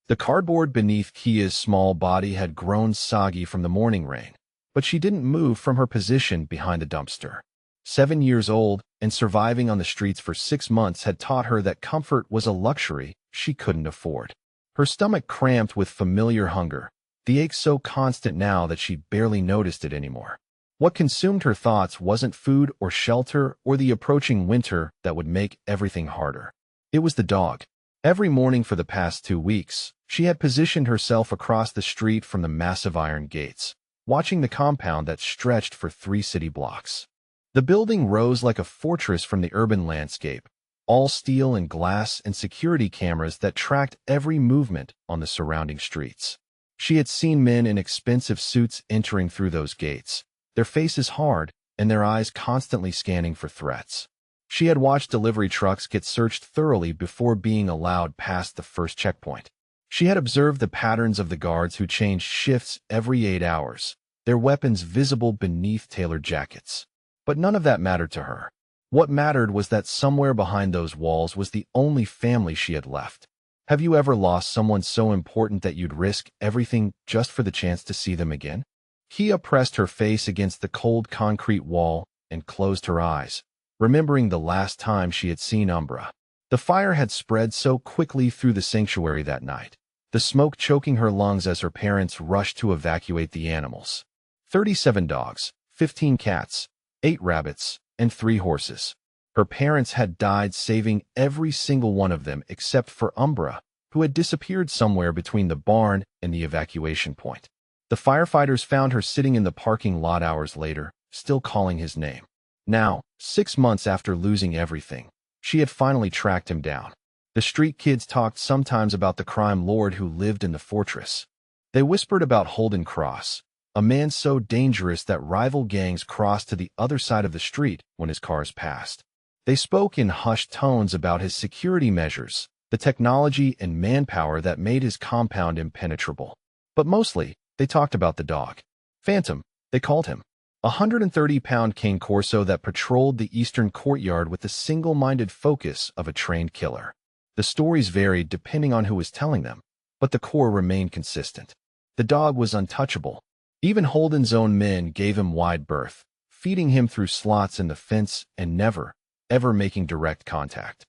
The cardboard beneath Kia's small body had grown soggy from the morning rain, but she didn't move from her position behind the dumpster. 7 years old and surviving on the streets for 6 months had taught her that comfort was a luxury she couldn't afford. Her stomach cramped with familiar hunger, the ache so constant now that she barely noticed it anymore. What consumed her thoughts wasn't food or shelter or the approaching winter that would make everything harder. It was the dog. Every morning for the past 2 weeks, she had positioned herself across the street from the massive iron gates, watching the compound that stretched for 3 city blocks. The building rose like a fortress from the urban landscape, all steel and glass and security cameras that tracked every movement on the surrounding streets. She had seen men in expensive suits entering through those gates, their faces hard and their eyes constantly scanning for threats. She had watched delivery trucks get searched thoroughly before being allowed past the first checkpoint. She had observed the patterns of the guards who changed shifts every 8 hours, their weapons visible beneath tailored jackets. But none of that mattered to her. What mattered was that somewhere behind those walls was the only family she had left. Have you ever lost someone so important that you'd risk everything just for the chance to see them again? Kia pressed her face against the cold concrete wall and closed her eyes, remembering the last time she had seen Umbra. The fire had spread so quickly through the sanctuary that night, the smoke choking her lungs as her parents rushed to evacuate the animals. 37 dogs, 15 cats, 8 rabbits, and 3 horses. Her parents had died saving every single one of them except for Umbra, who had disappeared somewhere between the barn and the evacuation point. The firefighters found her sitting in the parking lot hours later, still calling his name. Now, 6 months after losing everything, she had finally tracked him down. The street kids talked sometimes about the crime lord who lived in the fortress. They whispered about Holden Cross, a man so dangerous that rival gangs crossed to the other side of the street when his cars passed. They spoke in hushed tones about his security measures, the technology and manpower that made his compound impenetrable. But mostly, they talked about the dog. Phantom, they called him. A 130-pound cane corso that patrolled the eastern courtyard with the single-minded focus of a trained killer. The stories varied depending on who was telling them, but the core remained consistent. The dog was untouchable. Even Holden's own men gave him wide berth, feeding him through slots in the fence and never, ever making direct contact.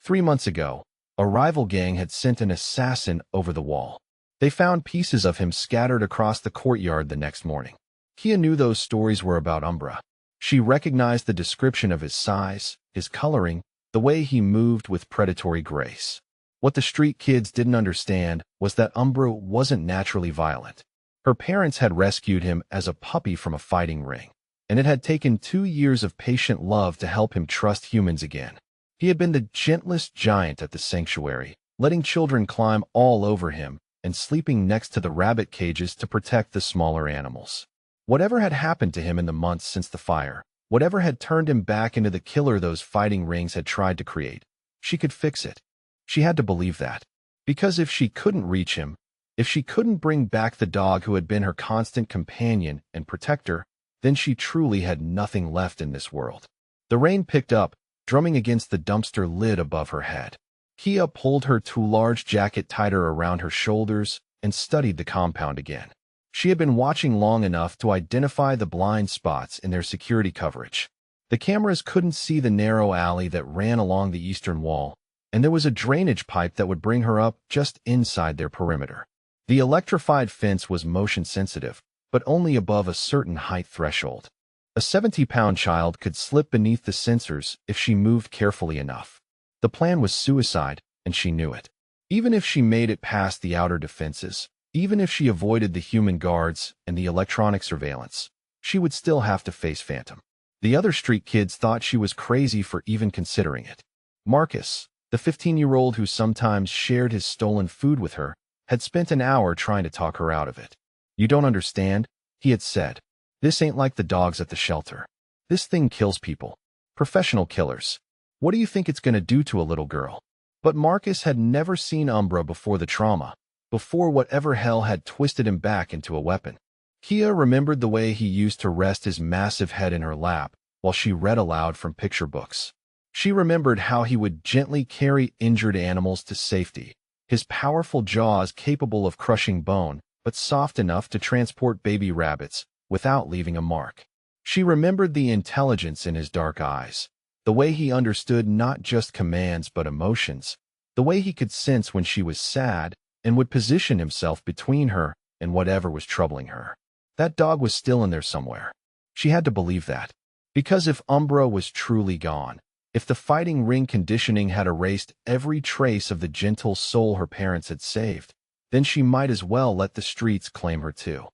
3 months ago, a rival gang had sent an assassin over the wall. They found pieces of him scattered across the courtyard the next morning. Kia knew those stories were about Umbra. She recognized the description of his size, his coloring, the way he moved with predatory grace. What the street kids didn't understand was that Umbra wasn't naturally violent. Her parents had rescued him as a puppy from a fighting ring, and it had taken 2 years of patient love to help him trust humans again. He had been the gentlest giant at the sanctuary, letting children climb all over him and sleeping next to the rabbit cages to protect the smaller animals. Whatever had happened to him in the months since the fire, whatever had turned him back into the killer those fighting rings had tried to create, she could fix it. She had to believe that. Because if she couldn't reach him, if she couldn't bring back the dog who had been her constant companion and protector, then she truly had nothing left in this world. The rain picked up, drumming against the dumpster lid above her head. Kia pulled her too large jacket tighter around her shoulders and studied the compound again. She had been watching long enough to identify the blind spots in their security coverage. The cameras couldn't see the narrow alley that ran along the eastern wall, and there was a drainage pipe that would bring her up just inside their perimeter. The electrified fence was motion-sensitive, but only above a certain height threshold. A 70-pound child could slip beneath the sensors if she moved carefully enough. The plan was suicide, and she knew it. Even if she made it past the outer defenses, even if she avoided the human guards and the electronic surveillance, she would still have to face Phantom. The other street kids thought she was crazy for even considering it. Marcus, the 15-year-old who sometimes shared his stolen food with her, had spent an hour trying to talk her out of it. "You don't understand," he had said. "This ain't like the dogs at the shelter. This thing kills people. Professional killers. What do you think it's going to do to a little girl?" But Marcus had never seen Umbra before the trauma, before whatever hell had twisted him back into a weapon. Kia remembered the way he used to rest his massive head in her lap while she read aloud from picture books. She remembered how he would gently carry injured animals to safety, his powerful jaws capable of crushing bone, but soft enough to transport baby rabbits without leaving a mark. She remembered the intelligence in his dark eyes, the way he understood not just commands but emotions, the way he could sense when she was sad and would position himself between her and whatever was troubling her. That dog was still in there somewhere. She had to believe that. Because if Umbra was truly gone, if the fighting ring conditioning had erased every trace of the gentle soul her parents had saved, then she might as well let the streets claim her too.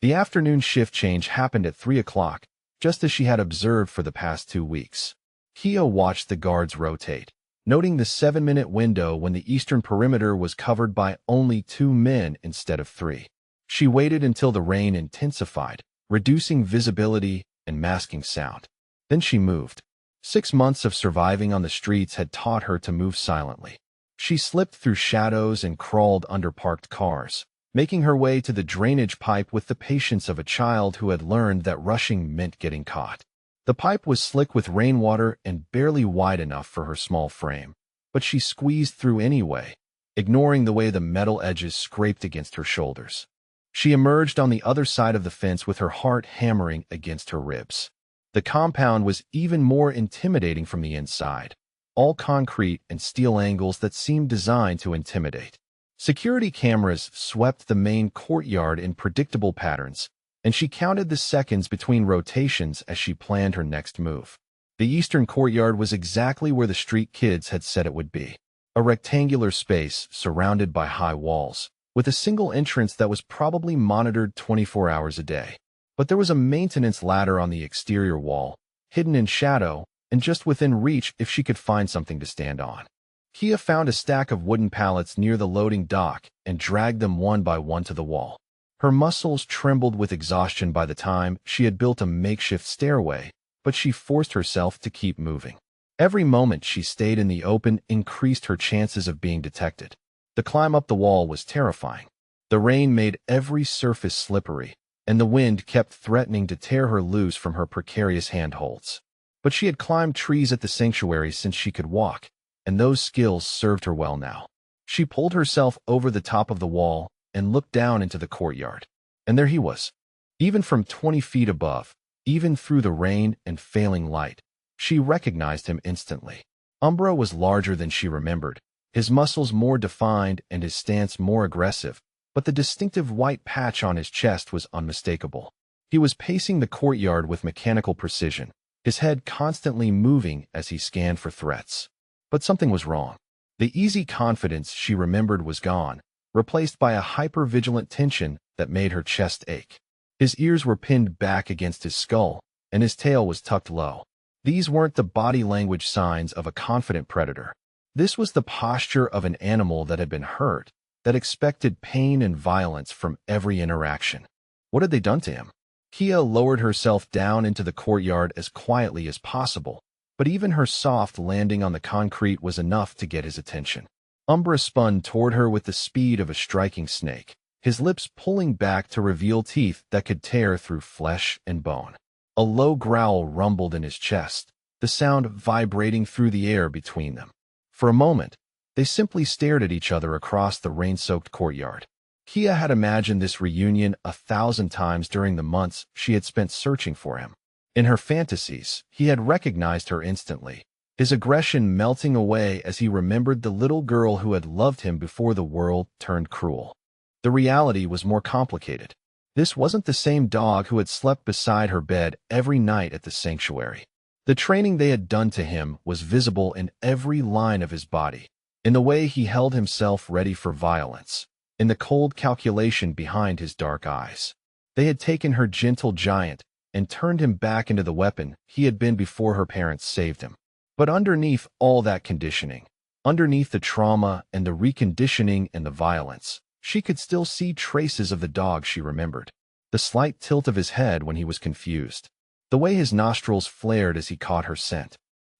The afternoon shift change happened at 3 o'clock, just as she had observed for the past 2 weeks. Kia watched the guards rotate, noting the 7-minute window when the eastern perimeter was covered by only 2 men instead of 3. She waited until the rain intensified, reducing visibility and masking sound. Then she moved. 6 months of surviving on the streets had taught her to move silently. She slipped through shadows and crawled under parked cars, making her way to the drainage pipe with the patience of a child who had learned that rushing meant getting caught. The pipe was slick with rainwater and barely wide enough for her small frame, but she squeezed through anyway, ignoring the way the metal edges scraped against her shoulders. She emerged on the other side of the fence with her heart hammering against her ribs. The compound was even more intimidating from the inside, all concrete and steel angles that seemed designed to intimidate. Security cameras swept the main courtyard in predictable patterns, and she counted the seconds between rotations as she planned her next move. The eastern courtyard was exactly where the street kids had said it would be, a rectangular space surrounded by high walls, with a single entrance that was probably monitored 24 hours a day. But there was a maintenance ladder on the exterior wall, hidden in shadow, and just within reach if she could find something to stand on. Kia found a stack of wooden pallets near the loading dock and dragged them one by one to the wall. Her muscles trembled with exhaustion by the time she had built a makeshift stairway, but she forced herself to keep moving. Every moment she stayed in the open increased her chances of being detected. The climb up the wall was terrifying. The rain made every surface slippery, and the wind kept threatening to tear her loose from her precarious handholds. But she had climbed trees at the sanctuary since she could walk, and those skills served her well now. She pulled herself over the top of the wall and looked down into the courtyard. And there he was. Even from 20 feet above, even through the rain and failing light, she recognized him instantly. Umbra was larger than she remembered, his muscles more defined and his stance more aggressive, but the distinctive white patch on his chest was unmistakable. He was pacing the courtyard with mechanical precision, his head constantly moving as he scanned for threats. But something was wrong. The easy confidence she remembered was gone, replaced by a hyper-vigilant tension that made her chest ache. His ears were pinned back against his skull, and his tail was tucked low. These weren't the body language signs of a confident predator. This was the posture of an animal that had been hurt, that expected pain and violence from every interaction. What had they done to him? Kia lowered herself down into the courtyard as quietly as possible, but even her soft landing on the concrete was enough to get his attention. Umbra spun toward her with the speed of a striking snake, his lips pulling back to reveal teeth that could tear through flesh and bone. A low growl rumbled in his chest, the sound vibrating through the air between them. For a moment, they simply stared at each other across the rain-soaked courtyard. Kia had imagined this reunion 1,000 times during the months she had spent searching for him. In her fantasies, he had recognized her instantly, his aggression melting away as he remembered the little girl who had loved him before the world turned cruel. The reality was more complicated. This wasn't the same dog who had slept beside her bed every night at the sanctuary. The training they had done to him was visible in every line of his body, in the way he held himself ready for violence, in the cold calculation behind his dark eyes. They had taken her gentle giant and turned him back into the weapon he had been before her parents saved him. But underneath all that conditioning, underneath the trauma and the reconditioning and the violence, she could still see traces of the dog she remembered. The slight tilt of his head when he was confused, the way his nostrils flared as he caught her scent,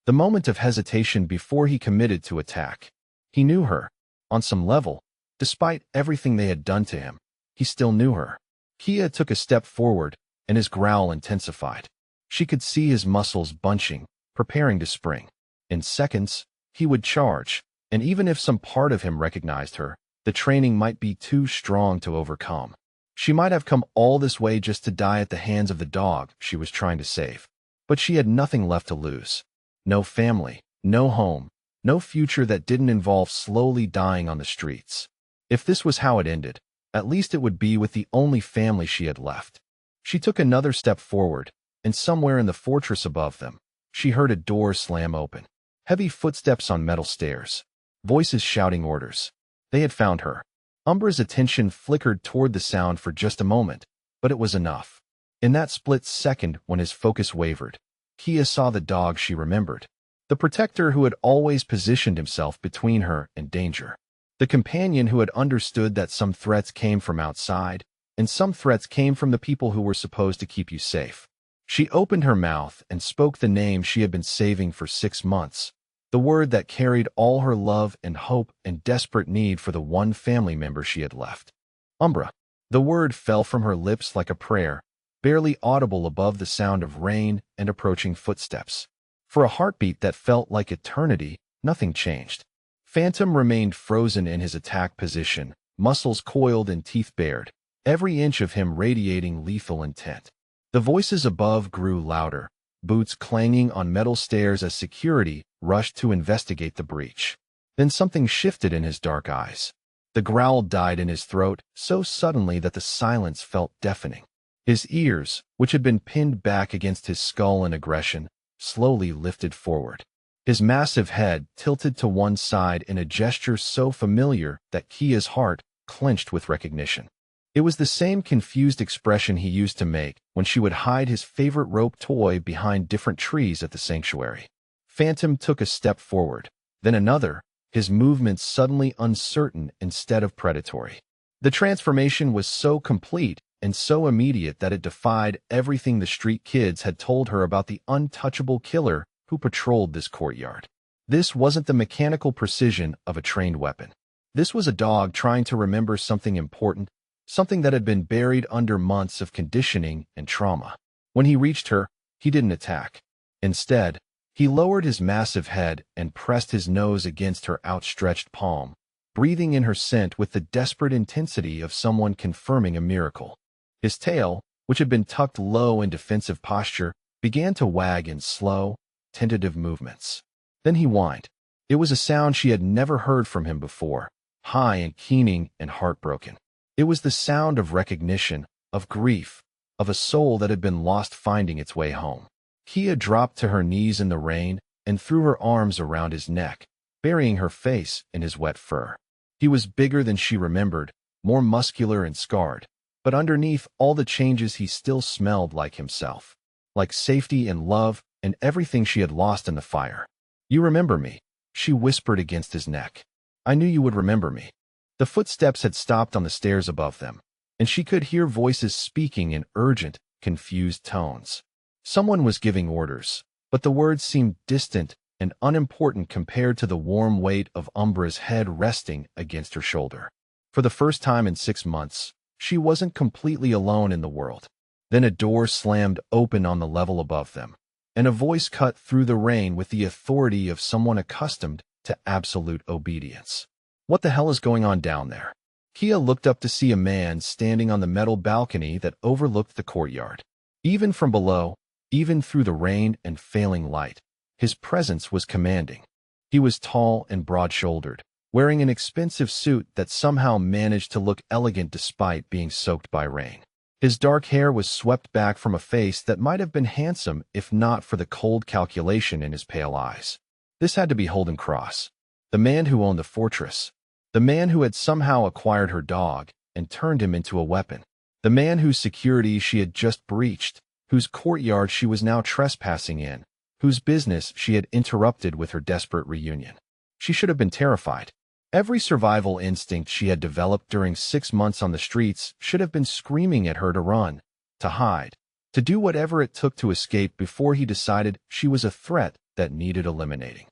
the moment of hesitation before he committed to attack. He knew her. On some level, despite everything they had done to him, he still knew her. Kia took a step forward, and his growl intensified. She could see his muscles bunching, preparing to spring. In seconds, he would charge, and even if some part of him recognized her, The training might be too strong to overcome. She might have come all this way just to die at the hands of the dog she was trying to save. But she had nothing left to lose. No family, no home, no future that didn't involve slowly dying on the streets. If this was how it ended, at least it would be with the only family she had left. She took another step forward, and somewhere in the fortress above them, she heard a door slam open. Heavy footsteps on metal stairs. Voices shouting orders. They had found her. Umbra's attention flickered toward the sound for just a moment, but it was enough. In that split second when his focus wavered, Kia saw the dog she remembered. The protector who had always positioned himself between her and danger. The companion who had understood that some threats came from outside, and some threats came from the people who were supposed to keep you safe. She opened her mouth and spoke the name she had been saving for 6 months. The word that carried all her love and hope and desperate need for the one family member she had left. Umbra. The word fell from her lips like a prayer, barely audible above the sound of rain and approaching footsteps. For a heartbeat that felt like eternity, nothing changed. Phantom remained frozen in his attack position, muscles coiled and teeth bared, every inch of him radiating lethal intent. The voices above grew louder, boots clanging on metal stairs as security rushed to investigate the breach. Then something shifted in his dark eyes. The growl died in his throat so suddenly that the silence felt deafening. His ears, which had been pinned back against his skull in aggression, slowly lifted forward. His massive head tilted to one side in a gesture so familiar that Kia's heart clenched with recognition. It was the same confused expression he used to make when she would hide his favorite rope toy behind different trees at the sanctuary. Phantom took a step forward, then another, his movements suddenly uncertain instead of predatory. The transformation was so complete and so immediate that it defied everything the street kids had told her about the untouchable killer who patrolled this courtyard. This wasn't the mechanical precision of a trained weapon. This was a dog trying to remember something important, something that had been buried under months of conditioning and trauma. When he reached her, he didn't attack. Instead, he lowered his massive head and pressed his nose against her outstretched palm, breathing in her scent with the desperate intensity of someone confirming a miracle. His tail, which had been tucked low in defensive posture, began to wag in slow, tentative movements. Then he whined. It was a sound she had never heard from him before, high and keening and heartbroken. It was the sound of recognition, of grief, of a soul that had been lost finding its way home. Kia dropped to her knees in the rain and threw her arms around his neck, burying her face in his wet fur. He was bigger than she remembered, more muscular and scarred, but underneath all the changes he still smelled like himself, like safety and love and everything she had lost in the fire. "You remember me," she whispered against his neck. "I knew you would remember me." The footsteps had stopped on the stairs above them, and she could hear voices speaking in urgent, confused tones. Someone was giving orders, but the words seemed distant and unimportant compared to the warm weight of Umbra's head resting against her shoulder. For the first time in 6 months, she wasn't completely alone in the world. Then a door slammed open on the level above them, and a voice cut through the rain with the authority of someone accustomed to absolute obedience. "What the hell is going on down there?" Kia looked up to see a man standing on the metal balcony that overlooked the courtyard. Even from below, even through the rain and failing light, his presence was commanding. He was tall and broad-shouldered, wearing an expensive suit that somehow managed to look elegant despite being soaked by rain. His dark hair was swept back from a face that might have been handsome if not for the cold calculation in his pale eyes. This had to be Holden Cross, the man who owned the fortress, the man who had somehow acquired her dog and turned him into a weapon, the man whose security she had just breached, whose courtyard she was now trespassing in, whose business she had interrupted with her desperate reunion. She should have been terrified. Every survival instinct she had developed during 6 months on the streets should have been screaming at her to run, to hide, to do whatever it took to escape before he decided she was a threat that needed eliminating.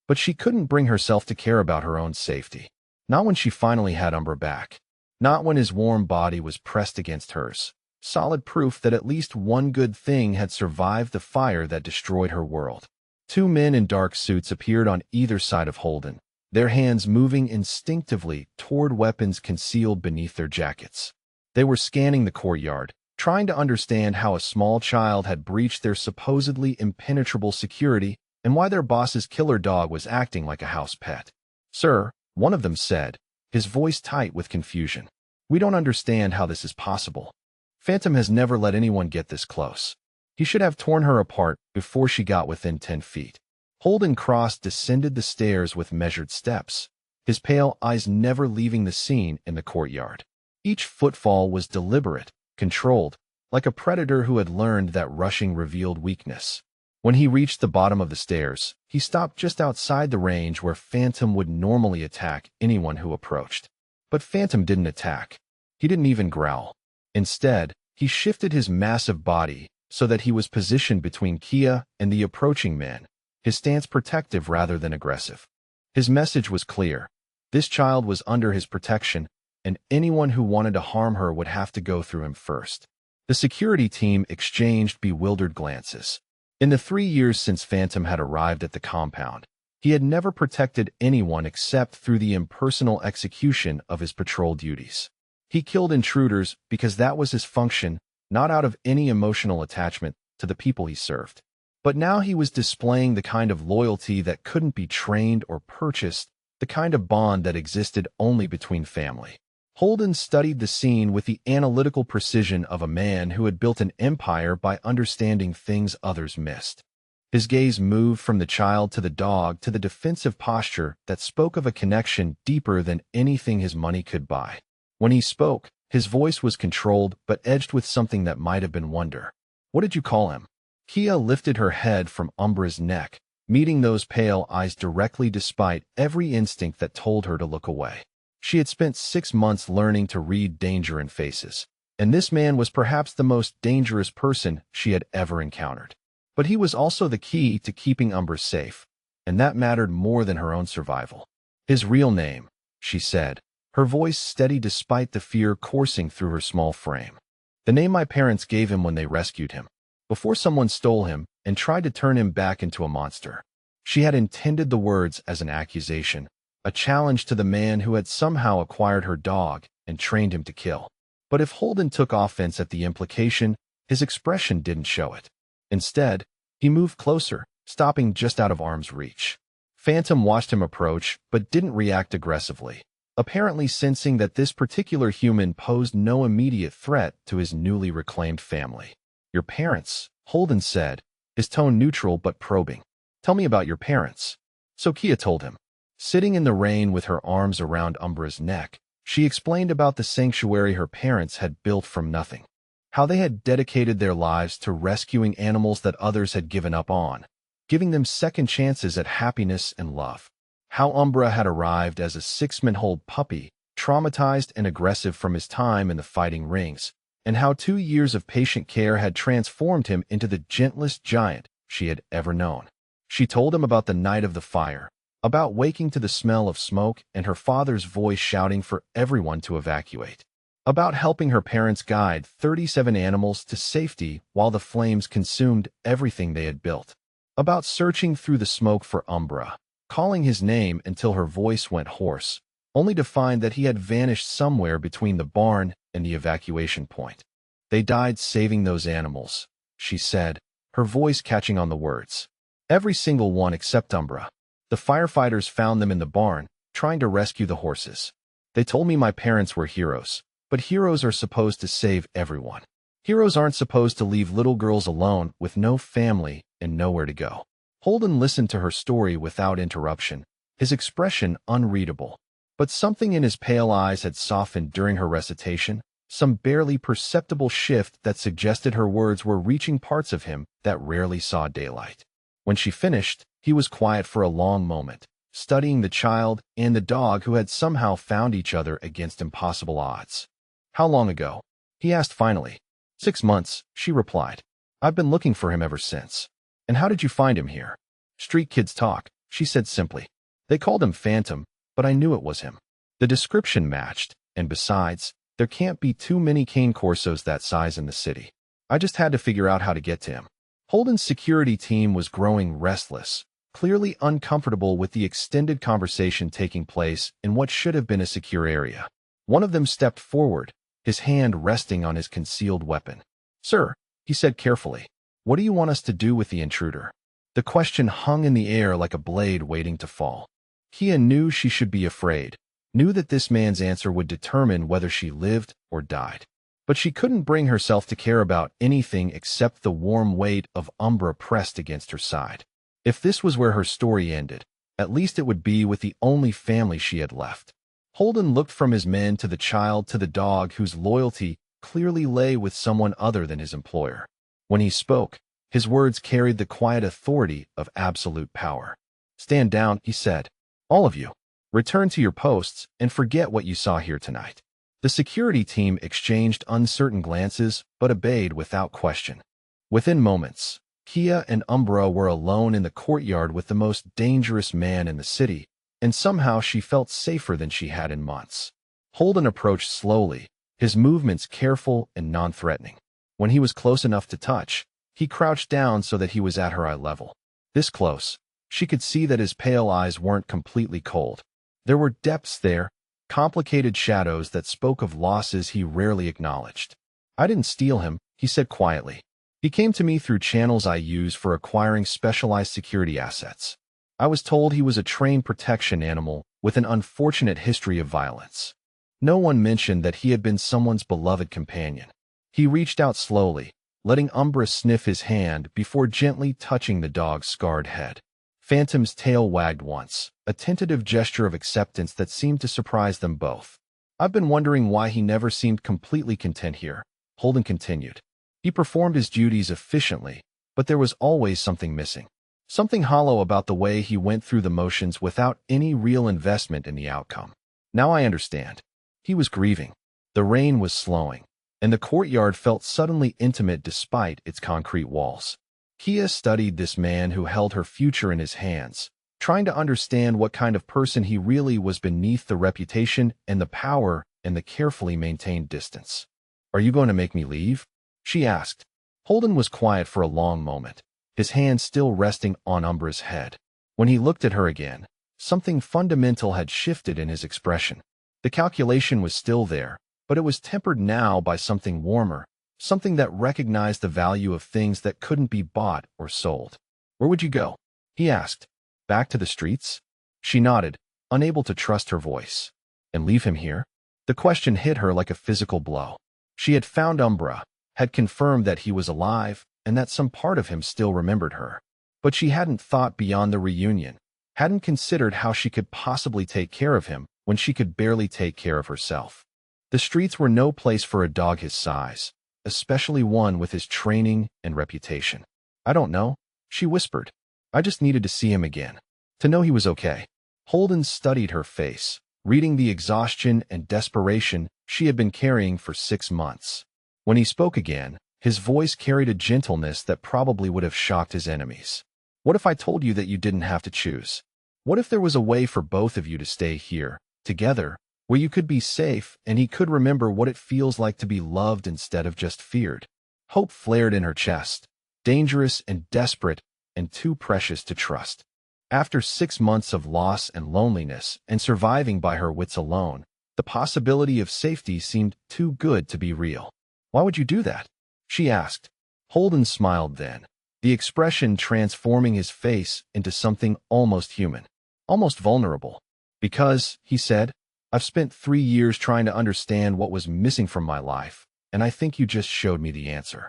But she couldn't bring herself to care about her own safety. Not when she finally had Umbra back. Not when his warm body was pressed against hers. Solid proof that at least one good thing had survived the fire that destroyed her world. 2 men in dark suits appeared on either side of Holden, their hands moving instinctively toward weapons concealed beneath their jackets. They were scanning the courtyard, trying to understand how a small child had breached their supposedly impenetrable security and why their boss's killer dog was acting like a house pet. "Sir," one of them said, his voice tight with confusion, "we don't understand how this is possible. Phantom has never let anyone get this close. He should have torn her apart before she got within 10 feet. Holden Cross descended the stairs with measured steps, his pale eyes never leaving the scene in the courtyard. Each footfall was deliberate, controlled, like a predator who had learned that rushing revealed weakness. When he reached the bottom of the stairs, he stopped just outside the range where Phantom would normally attack anyone who approached. But Phantom didn't attack. He didn't even growl. Instead, he shifted his massive body so that he was positioned between Kia and the approaching man, his stance protective rather than aggressive. His message was clear. This child was under his protection, and anyone who wanted to harm her would have to go through him first. The security team exchanged bewildered glances. In the 3 years since Phantom had arrived at the compound, he had never protected anyone except through the impersonal execution of his patrol duties. He killed intruders because that was his function, not out of any emotional attachment to the people he served. But now he was displaying the kind of loyalty that couldn't be trained or purchased, the kind of bond that existed only between family. Holden studied the scene with the analytical precision of a man who had built an empire by understanding things others missed. His gaze moved from the child to the dog to the defensive posture that spoke of a connection deeper than anything his money could buy. When he spoke, his voice was controlled but edged with something that might have been wonder. "What did you call him?" Kia lifted her head from Umbra's neck, meeting those pale eyes directly despite every instinct that told her to look away. She had spent 6 months learning to read danger in faces, and this man was perhaps the most dangerous person she had ever encountered. But he was also the key to keeping Umbra safe, and that mattered more than her own survival. "His real name," she said, her voice steady despite the fear coursing through her small frame. "The name my parents gave him when they rescued him, before someone stole him and tried to turn him back into a monster." She had intended the words as an accusation, a challenge to the man who had somehow acquired her dog and trained him to kill. But if Holden took offense at the implication, his expression didn't show it. Instead, he moved closer, stopping just out of arm's reach. Phantom watched him approach, but didn't react aggressively, apparently sensing that this particular human posed no immediate threat to his newly reclaimed family. "Your parents," Holden said, his tone neutral but probing. "Tell me about your parents." So Kia told him. Sitting in the rain with her arms around Umbra's neck, she explained about the sanctuary her parents had built from nothing, how they had dedicated their lives to rescuing animals that others had given up on, giving them second chances at happiness and love, how Umbra had arrived as a 6-month-old puppy, traumatized and aggressive from his time in the fighting rings, and how 2 years of patient care had transformed him into the gentlest giant she had ever known. She told him about the night of the fire, about waking to the smell of smoke and her father's voice shouting for everyone to evacuate, about helping her parents guide 37 animals to safety while the flames consumed everything they had built, about searching through the smoke for Umbra, calling his name until her voice went hoarse, only to find that he had vanished somewhere between the barn and the evacuation point. "They died saving those animals," she said, her voice catching on the words. "Every single one except Umbra. The firefighters found them in the barn, trying to rescue the horses. They told me my parents were heroes, but heroes are supposed to save everyone. Heroes aren't supposed to leave little girls alone with no family and nowhere to go." Holden listened to her story without interruption, his expression unreadable. But something in his pale eyes had softened during her recitation, some barely perceptible shift that suggested her words were reaching parts of him that rarely saw daylight. When she finished, he was quiet for a long moment, studying the child and the dog who had somehow found each other against impossible odds. "How long ago?" he asked finally. 6 months, she replied. "I've been looking for him ever since." "And how did you find him here?" "Street kids talk," she said simply. "They called him Phantom, but I knew it was him. The description matched, and besides, there can't be too many cane corsos that size in the city. I just had to figure out how to get to him." Holden's security team was growing restless, clearly uncomfortable with the extended conversation taking place in what should have been a secure area. One of them stepped forward, his hand resting on his concealed weapon. "Sir," he said carefully, "what do you want us to do with the intruder?" The question hung in the air like a blade waiting to fall. Kia knew she should be afraid, knew that this man's answer would determine whether she lived or died. But she couldn't bring herself to care about anything except the warm weight of Umbra pressed against her side. If this was where her story ended, at least it would be with the only family she had left. Holden looked from his men to the child to the dog whose loyalty clearly lay with someone other than his employer. When he spoke, his words carried the quiet authority of absolute power. "Stand down," he said. "All of you. Return to your posts and forget what you saw here tonight." The security team exchanged uncertain glances but obeyed without question. Within moments, Kia and Umbra were alone in the courtyard with the most dangerous man in the city, and somehow she felt safer than she had in months. Holden approached slowly, his movements careful and non-threatening. When he was close enough to touch, he crouched down so that he was at her eye level. This close, she could see that his pale eyes weren't completely cold. There were depths there, complicated shadows that spoke of losses he rarely acknowledged. "I didn't steal him," he said quietly. "He came to me through channels I use for acquiring specialized security assets. I was told he was a trained protection animal with an unfortunate history of violence." No one mentioned that he had been someone's beloved companion. He reached out slowly, letting Umbra sniff his hand before gently touching the dog's scarred head. Phantom's tail wagged once, a tentative gesture of acceptance that seemed to surprise them both. "I've been wondering why he never seemed completely content here," Holden continued. "He performed his duties efficiently, but there was always something missing. Something hollow about the way he went through the motions without any real investment in the outcome. Now I understand. He was grieving. The rain was slowing, and the courtyard felt suddenly intimate despite its concrete walls." Kia studied this man who held her future in his hands, trying to understand what kind of person he really was beneath the reputation and the power and the carefully maintained distance. "Are you going to make me leave?" she asked. Holden was quiet for a long moment, his hand still resting on Umbra's head. When he looked at her again, something fundamental had shifted in his expression. The calculation was still there, but it was tempered now by something warmer, something that recognized the value of things that couldn't be bought or sold. "Where would you go?" he asked. "Back to the streets?" She nodded, unable to trust her voice. "And leave him here?" The question hit her like a physical blow. She had found Umbra, had confirmed that he was alive, and that some part of him still remembered her. But she hadn't thought beyond the reunion, hadn't considered how she could possibly take care of him when she could barely take care of herself. The streets were no place for a dog his size, especially one with his training and reputation. "I don't know," she whispered. "I just needed to see him again, to know he was okay." Holden studied her face, reading the exhaustion and desperation she had been carrying for 6 months. When he spoke again, his voice carried a gentleness that probably would have shocked his enemies. "What if I told you that you didn't have to choose? What if there was a way for both of you to stay here, together, where you could be safe and he could remember what it feels like to be loved instead of just feared?" Hope flared in her chest, dangerous and desperate and too precious to trust. After 6 months of loss and loneliness and surviving by her wits alone, the possibility of safety seemed too good to be real. "Why would you do that?" she asked. Holden smiled then, the expression transforming his face into something almost human, almost vulnerable. "Because," he said, "I've spent 3 years trying to understand what was missing from my life, and I think you just showed me the answer."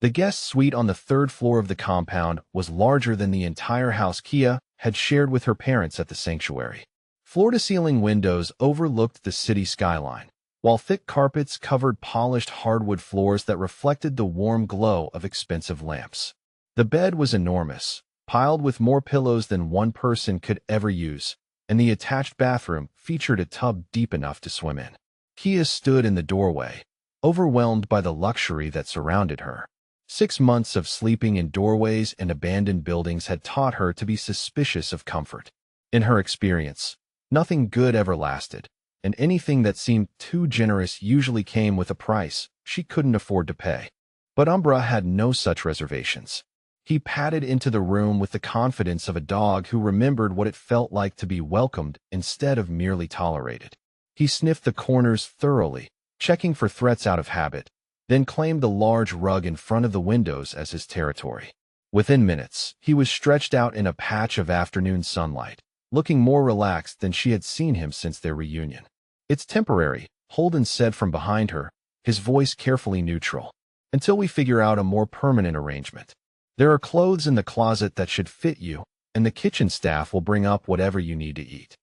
The guest suite on the 3rd floor of the compound was larger than the entire house Kia had shared with her parents at the sanctuary. Floor-to-ceiling windows overlooked the city skyline, while thick carpets covered polished hardwood floors that reflected the warm glow of expensive lamps. The bed was enormous, piled with more pillows than one person could ever use, and the attached bathroom featured a tub deep enough to swim in. Kia stood in the doorway, overwhelmed by the luxury that surrounded her. 6 months of sleeping in doorways and abandoned buildings had taught her to be suspicious of comfort. In her experience, nothing good ever lasted, and anything that seemed too generous usually came with a price she couldn't afford to pay. But Umbra had no such reservations. He padded into the room with the confidence of a dog who remembered what it felt like to be welcomed instead of merely tolerated. He sniffed the corners thoroughly, checking for threats out of habit, then claimed the large rug in front of the windows as his territory. Within minutes, he was stretched out in a patch of afternoon sunlight, looking more relaxed than she had seen him since their reunion. "It's temporary," Holden said from behind her, his voice carefully neutral, "until we figure out a more permanent arrangement. There are clothes in the closet that should fit you, and the kitchen staff will bring up whatever you need to eat."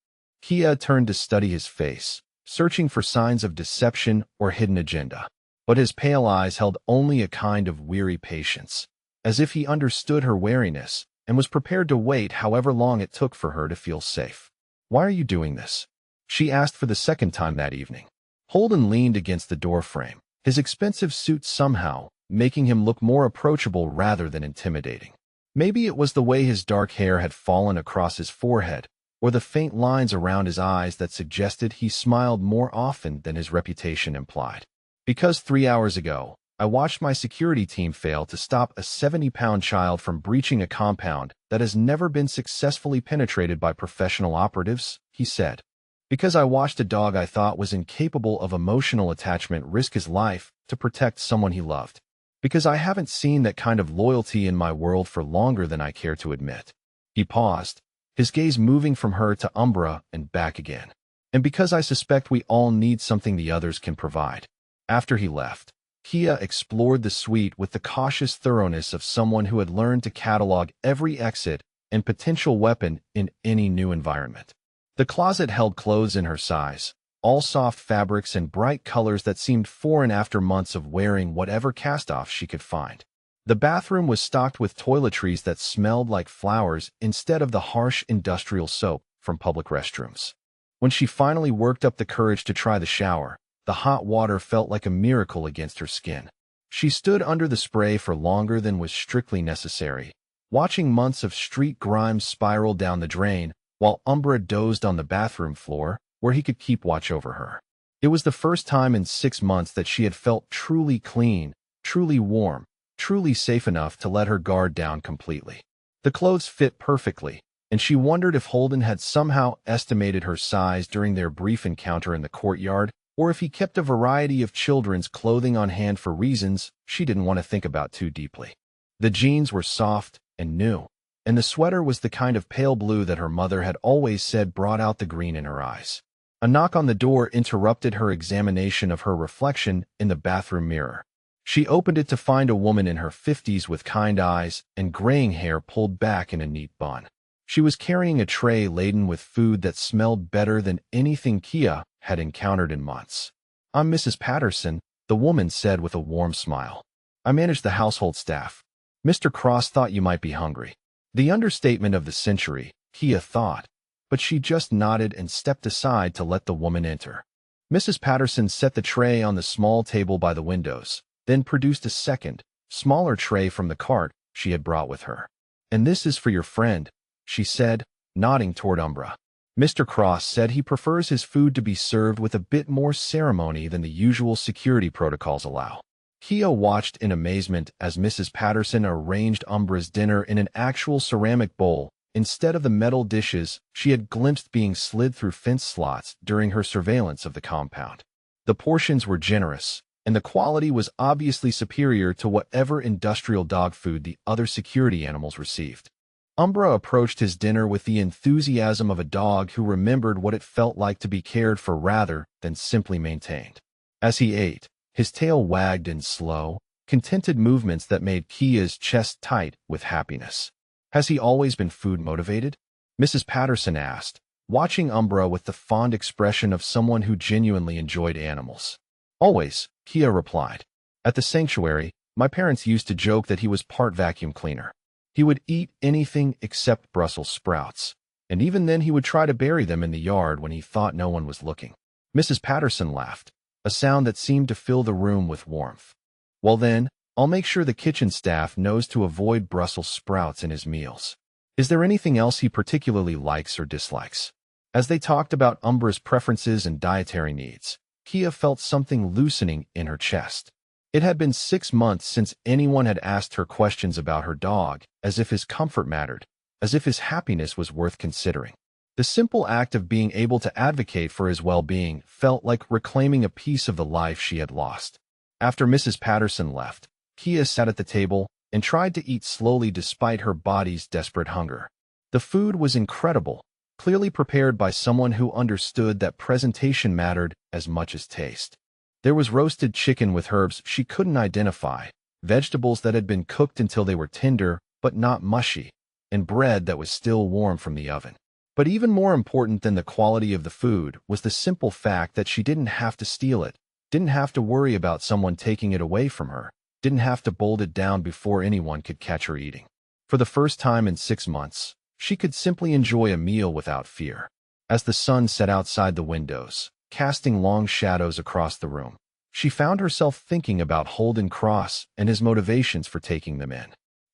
Kia turned to study his face, searching for signs of deception or hidden agenda. But his pale eyes held only a kind of weary patience, as if he understood her wariness and was prepared to wait however long it took for her to feel safe. "Why are you doing this?" she asked for the second time that evening. Holden leaned against the doorframe, his expensive suit somehow making him look more approachable rather than intimidating. Maybe it was the way his dark hair had fallen across his forehead, or the faint lines around his eyes that suggested he smiled more often than his reputation implied. "Because 3 hours ago, I watched my security team fail to stop a 70-pound child from breaching a compound that has never been successfully penetrated by professional operatives," he said. "Because I watched a dog I thought was incapable of emotional attachment risk his life to protect someone he loved. Because I haven't seen that kind of loyalty in my world for longer than I care to admit." He paused, his gaze moving from her to Umbra and back again. "And because I suspect we all need something the others can provide." After he left, Kia explored the suite with the cautious thoroughness of someone who had learned to catalog every exit and potential weapon in any new environment. The closet held clothes in her size, all soft fabrics and bright colors that seemed foreign after months of wearing whatever cast-offs she could find. The bathroom was stocked with toiletries that smelled like flowers instead of the harsh industrial soap from public restrooms. When she finally worked up the courage to try the shower, the hot water felt like a miracle against her skin. She stood under the spray for longer than was strictly necessary, watching months of street grime spiral down the drain, while Umbra dozed on the bathroom floor, where he could keep watch over her. It was the first time in 6 months that she had felt truly clean, truly warm, truly safe enough to let her guard down completely. The clothes fit perfectly, and she wondered if Holden had somehow estimated her size during their brief encounter in the courtyard, or if he kept a variety of children's clothing on hand for reasons she didn't want to think about too deeply. The jeans were soft and new, and the sweater was the kind of pale blue that her mother had always said brought out the green in her eyes. A knock on the door interrupted her examination of her reflection in the bathroom mirror. She opened it to find a woman in her 50s with kind eyes and graying hair pulled back in a neat bun. She was carrying a tray laden with food that smelled better than anything Kia had encountered in months. "I'm Mrs. Patterson," the woman said with a warm smile. "I manage the household staff. Mr. Cross thought you might be hungry." The understatement of the century, Kia thought, but she just nodded and stepped aside to let the woman enter. Mrs. Patterson set the tray on the small table by the windows, then produced a second, smaller tray from the cart she had brought with her. "And this is for your friend," she said, nodding toward Umbra. "Mr. Cross said he prefers his food to be served with a bit more ceremony than the usual security protocols allow." Kia watched in amazement as Mrs. Patterson arranged Umbra's dinner in an actual ceramic bowl, instead of the metal dishes she had glimpsed being slid through fence slots during her surveillance of the compound. The portions were generous, and the quality was obviously superior to whatever industrial dog food the other security animals received. Umbra approached his dinner with the enthusiasm of a dog who remembered what it felt like to be cared for rather than simply maintained. As he ate, his tail wagged in slow, contented movements that made Kia's chest tight with happiness. "Has he always been food-motivated?" Mrs. Patterson asked, watching Umbra with the fond expression of someone who genuinely enjoyed animals. "Always," Kia replied. "At the sanctuary, my parents used to joke that he was part vacuum cleaner. He would eat anything except Brussels sprouts, and even then he would try to bury them in the yard when he thought no one was looking." Mrs. Patterson laughed, a sound that seemed to fill the room with warmth. "Well then, I'll make sure the kitchen staff knows to avoid Brussels sprouts in his meals. Is there anything else he particularly likes or dislikes?" As they talked about Umbra's preferences and dietary needs, Kia felt something loosening in her chest. It had been 6 months since anyone had asked her questions about her dog, as if his comfort mattered, as if his happiness was worth considering. The simple act of being able to advocate for his well-being felt like reclaiming a piece of the life she had lost. After Mrs. Patterson left, Kia sat at the table and tried to eat slowly despite her body's desperate hunger. The food was incredible, clearly prepared by someone who understood that presentation mattered as much as taste. There was roasted chicken with herbs she couldn't identify, vegetables that had been cooked until they were tender but not mushy, and bread that was still warm from the oven. But even more important than the quality of the food was the simple fact that she didn't have to steal it, didn't have to worry about someone taking it away from her, didn't have to bolt it down before anyone could catch her eating. For the first time in 6 months, she could simply enjoy a meal without fear. As the sun set outside the windows, casting long shadows across the room, she found herself thinking about Holden Cross and his motivations for taking them in.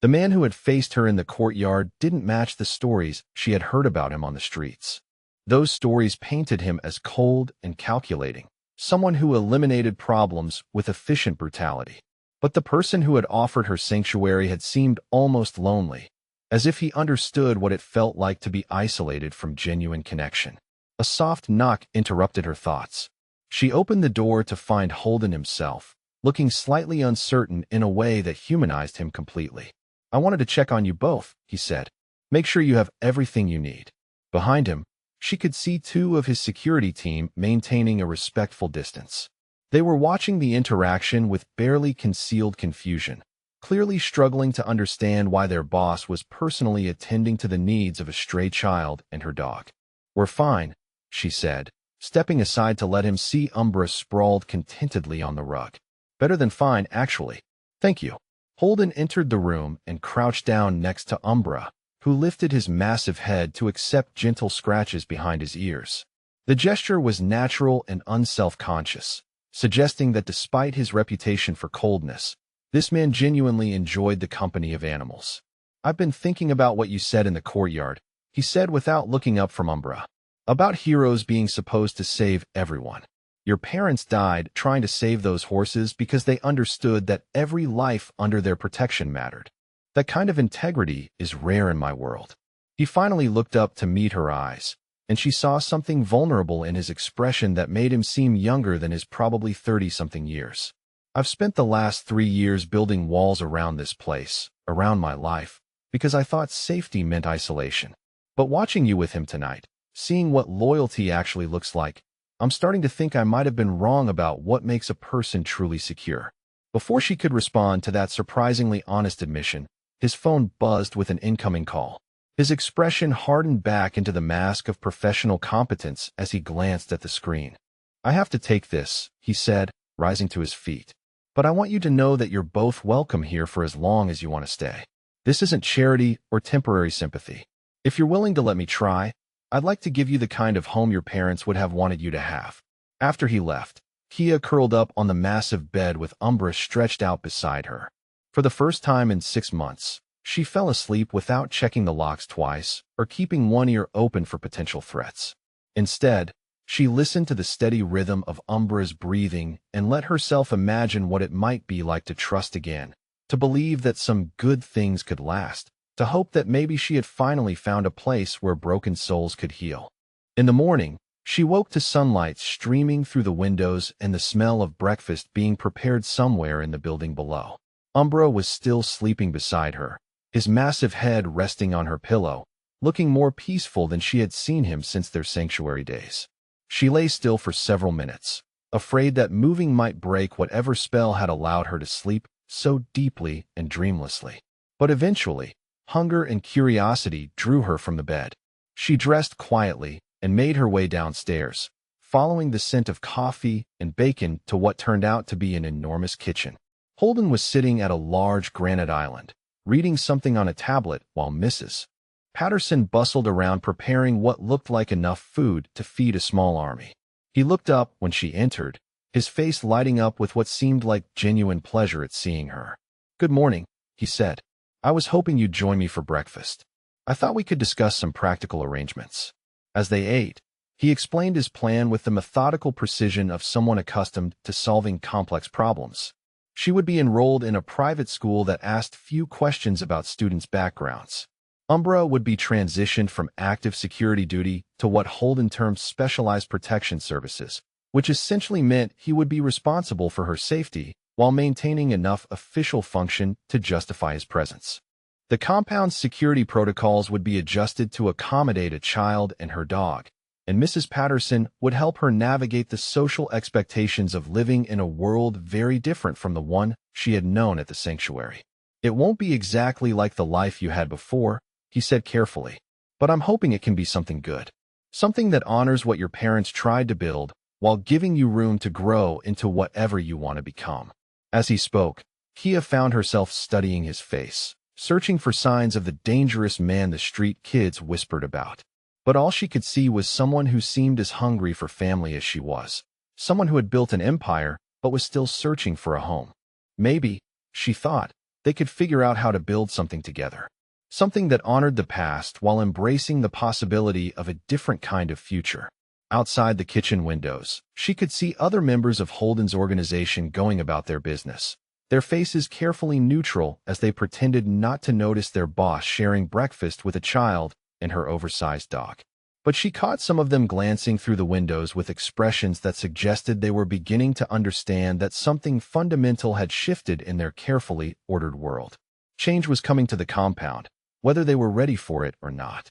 The man who had faced her in the courtyard didn't match the stories she had heard about him on the streets. Those stories painted him as cold and calculating, someone who eliminated problems with efficient brutality. But the person who had offered her sanctuary had seemed almost lonely, as if he understood what it felt like to be isolated from genuine connection. A soft knock interrupted her thoughts. She opened the door to find Holden himself, looking slightly uncertain in a way that humanized him completely. "I wanted to check on you both," he said. "Make sure you have everything you need." Behind him, she could see two of his security team maintaining a respectful distance. They were watching the interaction with barely concealed confusion, clearly struggling to understand why their boss was personally attending to the needs of a stray child and her dog. "We're fine," she said, stepping aside to let him see Umbra sprawled contentedly on the rug. "Better than fine, actually. Thank you." Holden entered the room and crouched down next to Umbra, who lifted his massive head to accept gentle scratches behind his ears. The gesture was natural and unself-conscious, suggesting that despite his reputation for coldness, this man genuinely enjoyed the company of animals. "I've been thinking about what you said in the courtyard," he said without looking up from Umbra. "About heroes being supposed to save everyone. Your parents died trying to save those horses because they understood that every life under their protection mattered. That kind of integrity is rare in my world." He finally looked up to meet her eyes, and she saw something vulnerable in his expression that made him seem younger than his probably 30-something years. "I've spent the last 3 years building walls around this place, around my life, because I thought safety meant isolation. But watching you with him tonight, seeing what loyalty actually looks like, I'm starting to think I might have been wrong about what makes a person truly secure." Before she could respond to that surprisingly honest admission, his phone buzzed with an incoming call. His expression hardened back into the mask of professional competence as he glanced at the screen. "I have to take this," he said, rising to his feet. "But I want you to know that you're both welcome here for as long as you want to stay. This isn't charity or temporary sympathy. If you're willing to let me try, I'd like to give you the kind of home your parents would have wanted you to have." After he left, Kia curled up on the massive bed with Umbra stretched out beside her. For the first time in 6 months, she fell asleep without checking the locks twice or keeping one ear open for potential threats. Instead, she listened to the steady rhythm of Umbra's breathing and let herself imagine what it might be like to trust again, to believe that some good things could last, to hope that maybe she had finally found a place where broken souls could heal. In the morning, she woke to sunlight streaming through the windows and the smell of breakfast being prepared somewhere in the building below. Umbra was still sleeping beside her, his massive head resting on her pillow, looking more peaceful than she had seen him since their sanctuary days. She lay still for several minutes, afraid that moving might break whatever spell had allowed her to sleep so deeply and dreamlessly. But eventually, hunger and curiosity drew her from the bed. She dressed quietly and made her way downstairs, following the scent of coffee and bacon to what turned out to be an enormous kitchen. Holden was sitting at a large granite island, reading something on a tablet while Mrs. Patterson bustled around preparing what looked like enough food to feed a small army. He looked up when she entered, his face lighting up with what seemed like genuine pleasure at seeing her. "Good morning," he said. "I was hoping you'd join me for breakfast. I thought we could discuss some practical arrangements." As they ate, he explained his plan with the methodical precision of someone accustomed to solving complex problems. She would be enrolled in a private school that asked few questions about students' backgrounds. Umbra would be transitioned from active security duty to what Holden termed specialized protection services, which essentially meant he would be responsible for her safety while maintaining enough official function to justify his presence. The compound's security protocols would be adjusted to accommodate a child and her dog, and Mrs. Patterson would help her navigate the social expectations of living in a world very different from the one she had known at the sanctuary. "It won't be exactly like the life you had before," he said carefully, "but I'm hoping it can be something good. Something that honors what your parents tried to build while giving you room to grow into whatever you want to become." As he spoke, Kia found herself studying his face, searching for signs of the dangerous man the street kids whispered about. But all she could see was someone who seemed as hungry for family as she was. Someone who had built an empire, but was still searching for a home. Maybe, she thought, they could figure out how to build something together. Something that honored the past while embracing the possibility of a different kind of future. Outside the kitchen windows, she could see other members of Holden's organization going about their business, their faces carefully neutral as they pretended not to notice their boss sharing breakfast with a child and her oversized dog. But she caught some of them glancing through the windows with expressions that suggested they were beginning to understand that something fundamental had shifted in their carefully ordered world. Change was coming to the compound, whether they were ready for it or not.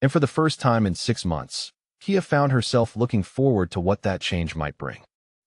And for the first time in 6 months, Kia found herself looking forward to what that change might bring.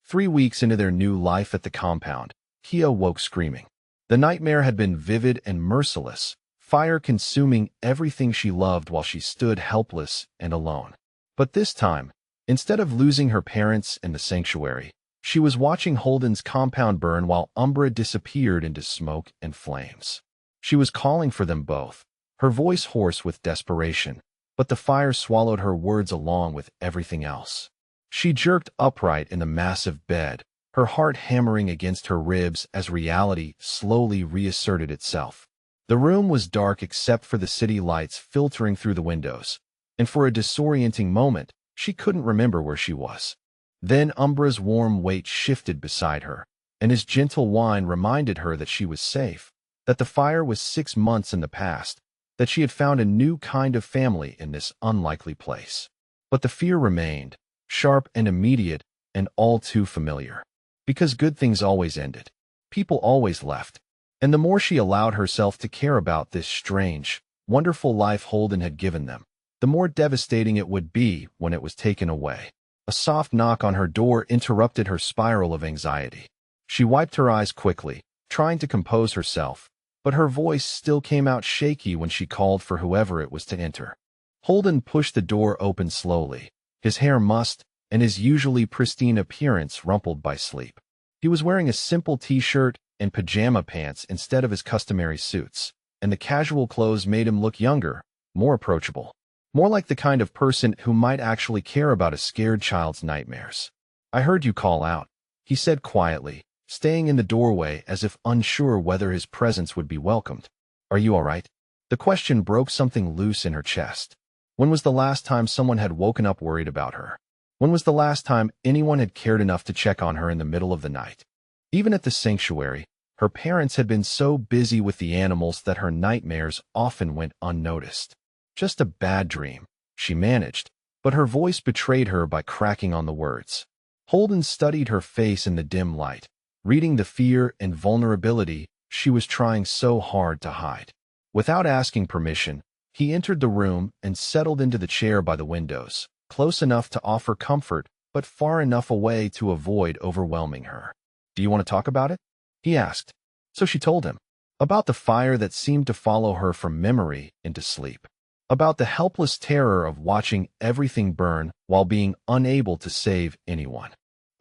3 weeks into their new life at the compound, Kia woke screaming. The nightmare had been vivid and merciless, fire consuming everything she loved while she stood helpless and alone. But this time, instead of losing her parents in the sanctuary, she was watching Holden's compound burn while Umbra disappeared into smoke and flames. She was calling for them both, her voice hoarse with desperation, but the fire swallowed her words along with everything else. She jerked upright in the massive bed, her heart hammering against her ribs as reality slowly reasserted itself. The room was dark except for the city lights filtering through the windows, and for a disorienting moment, she couldn't remember where she was. Then Umbra's warm weight shifted beside her, and his gentle whine reminded her that she was safe, that the fire was 6 months in the past, that she had found a new kind of family in this unlikely place. But the fear remained, sharp and immediate and all too familiar. Because good things always ended. People always left. And the more she allowed herself to care about this strange, wonderful life Holden had given them, the more devastating it would be when it was taken away. A soft knock on her door interrupted her spiral of anxiety. She wiped her eyes quickly, trying to compose herself, but her voice still came out shaky when she called for whoever it was to enter. Holden pushed the door open slowly, his hair mussed and his usually pristine appearance rumpled by sleep. He was wearing a simple t-shirt and pajama pants instead of his customary suits, and the casual clothes made him look younger, more approachable, more like the kind of person who might actually care about a scared child's nightmares. "I heard you call out," he said quietly, staying in the doorway as if unsure whether his presence would be welcomed. "Are you all right?" The question broke something loose in her chest. When was the last time someone had woken up worried about her? When was the last time anyone had cared enough to check on her in the middle of the night? Even at the sanctuary, her parents had been so busy with the animals that her nightmares often went unnoticed. "Just a bad dream," she managed, but her voice betrayed her by cracking on the words. Holden studied her face in the dim light, reading the fear and vulnerability she was trying so hard to hide. Without asking permission, he entered the room and settled into the chair by the windows, close enough to offer comfort, but far enough away to avoid overwhelming her. "Do you want to talk about it?" he asked. So she told him. About the fire that seemed to follow her from memory into sleep. About the helpless terror of watching everything burn while being unable to save anyone.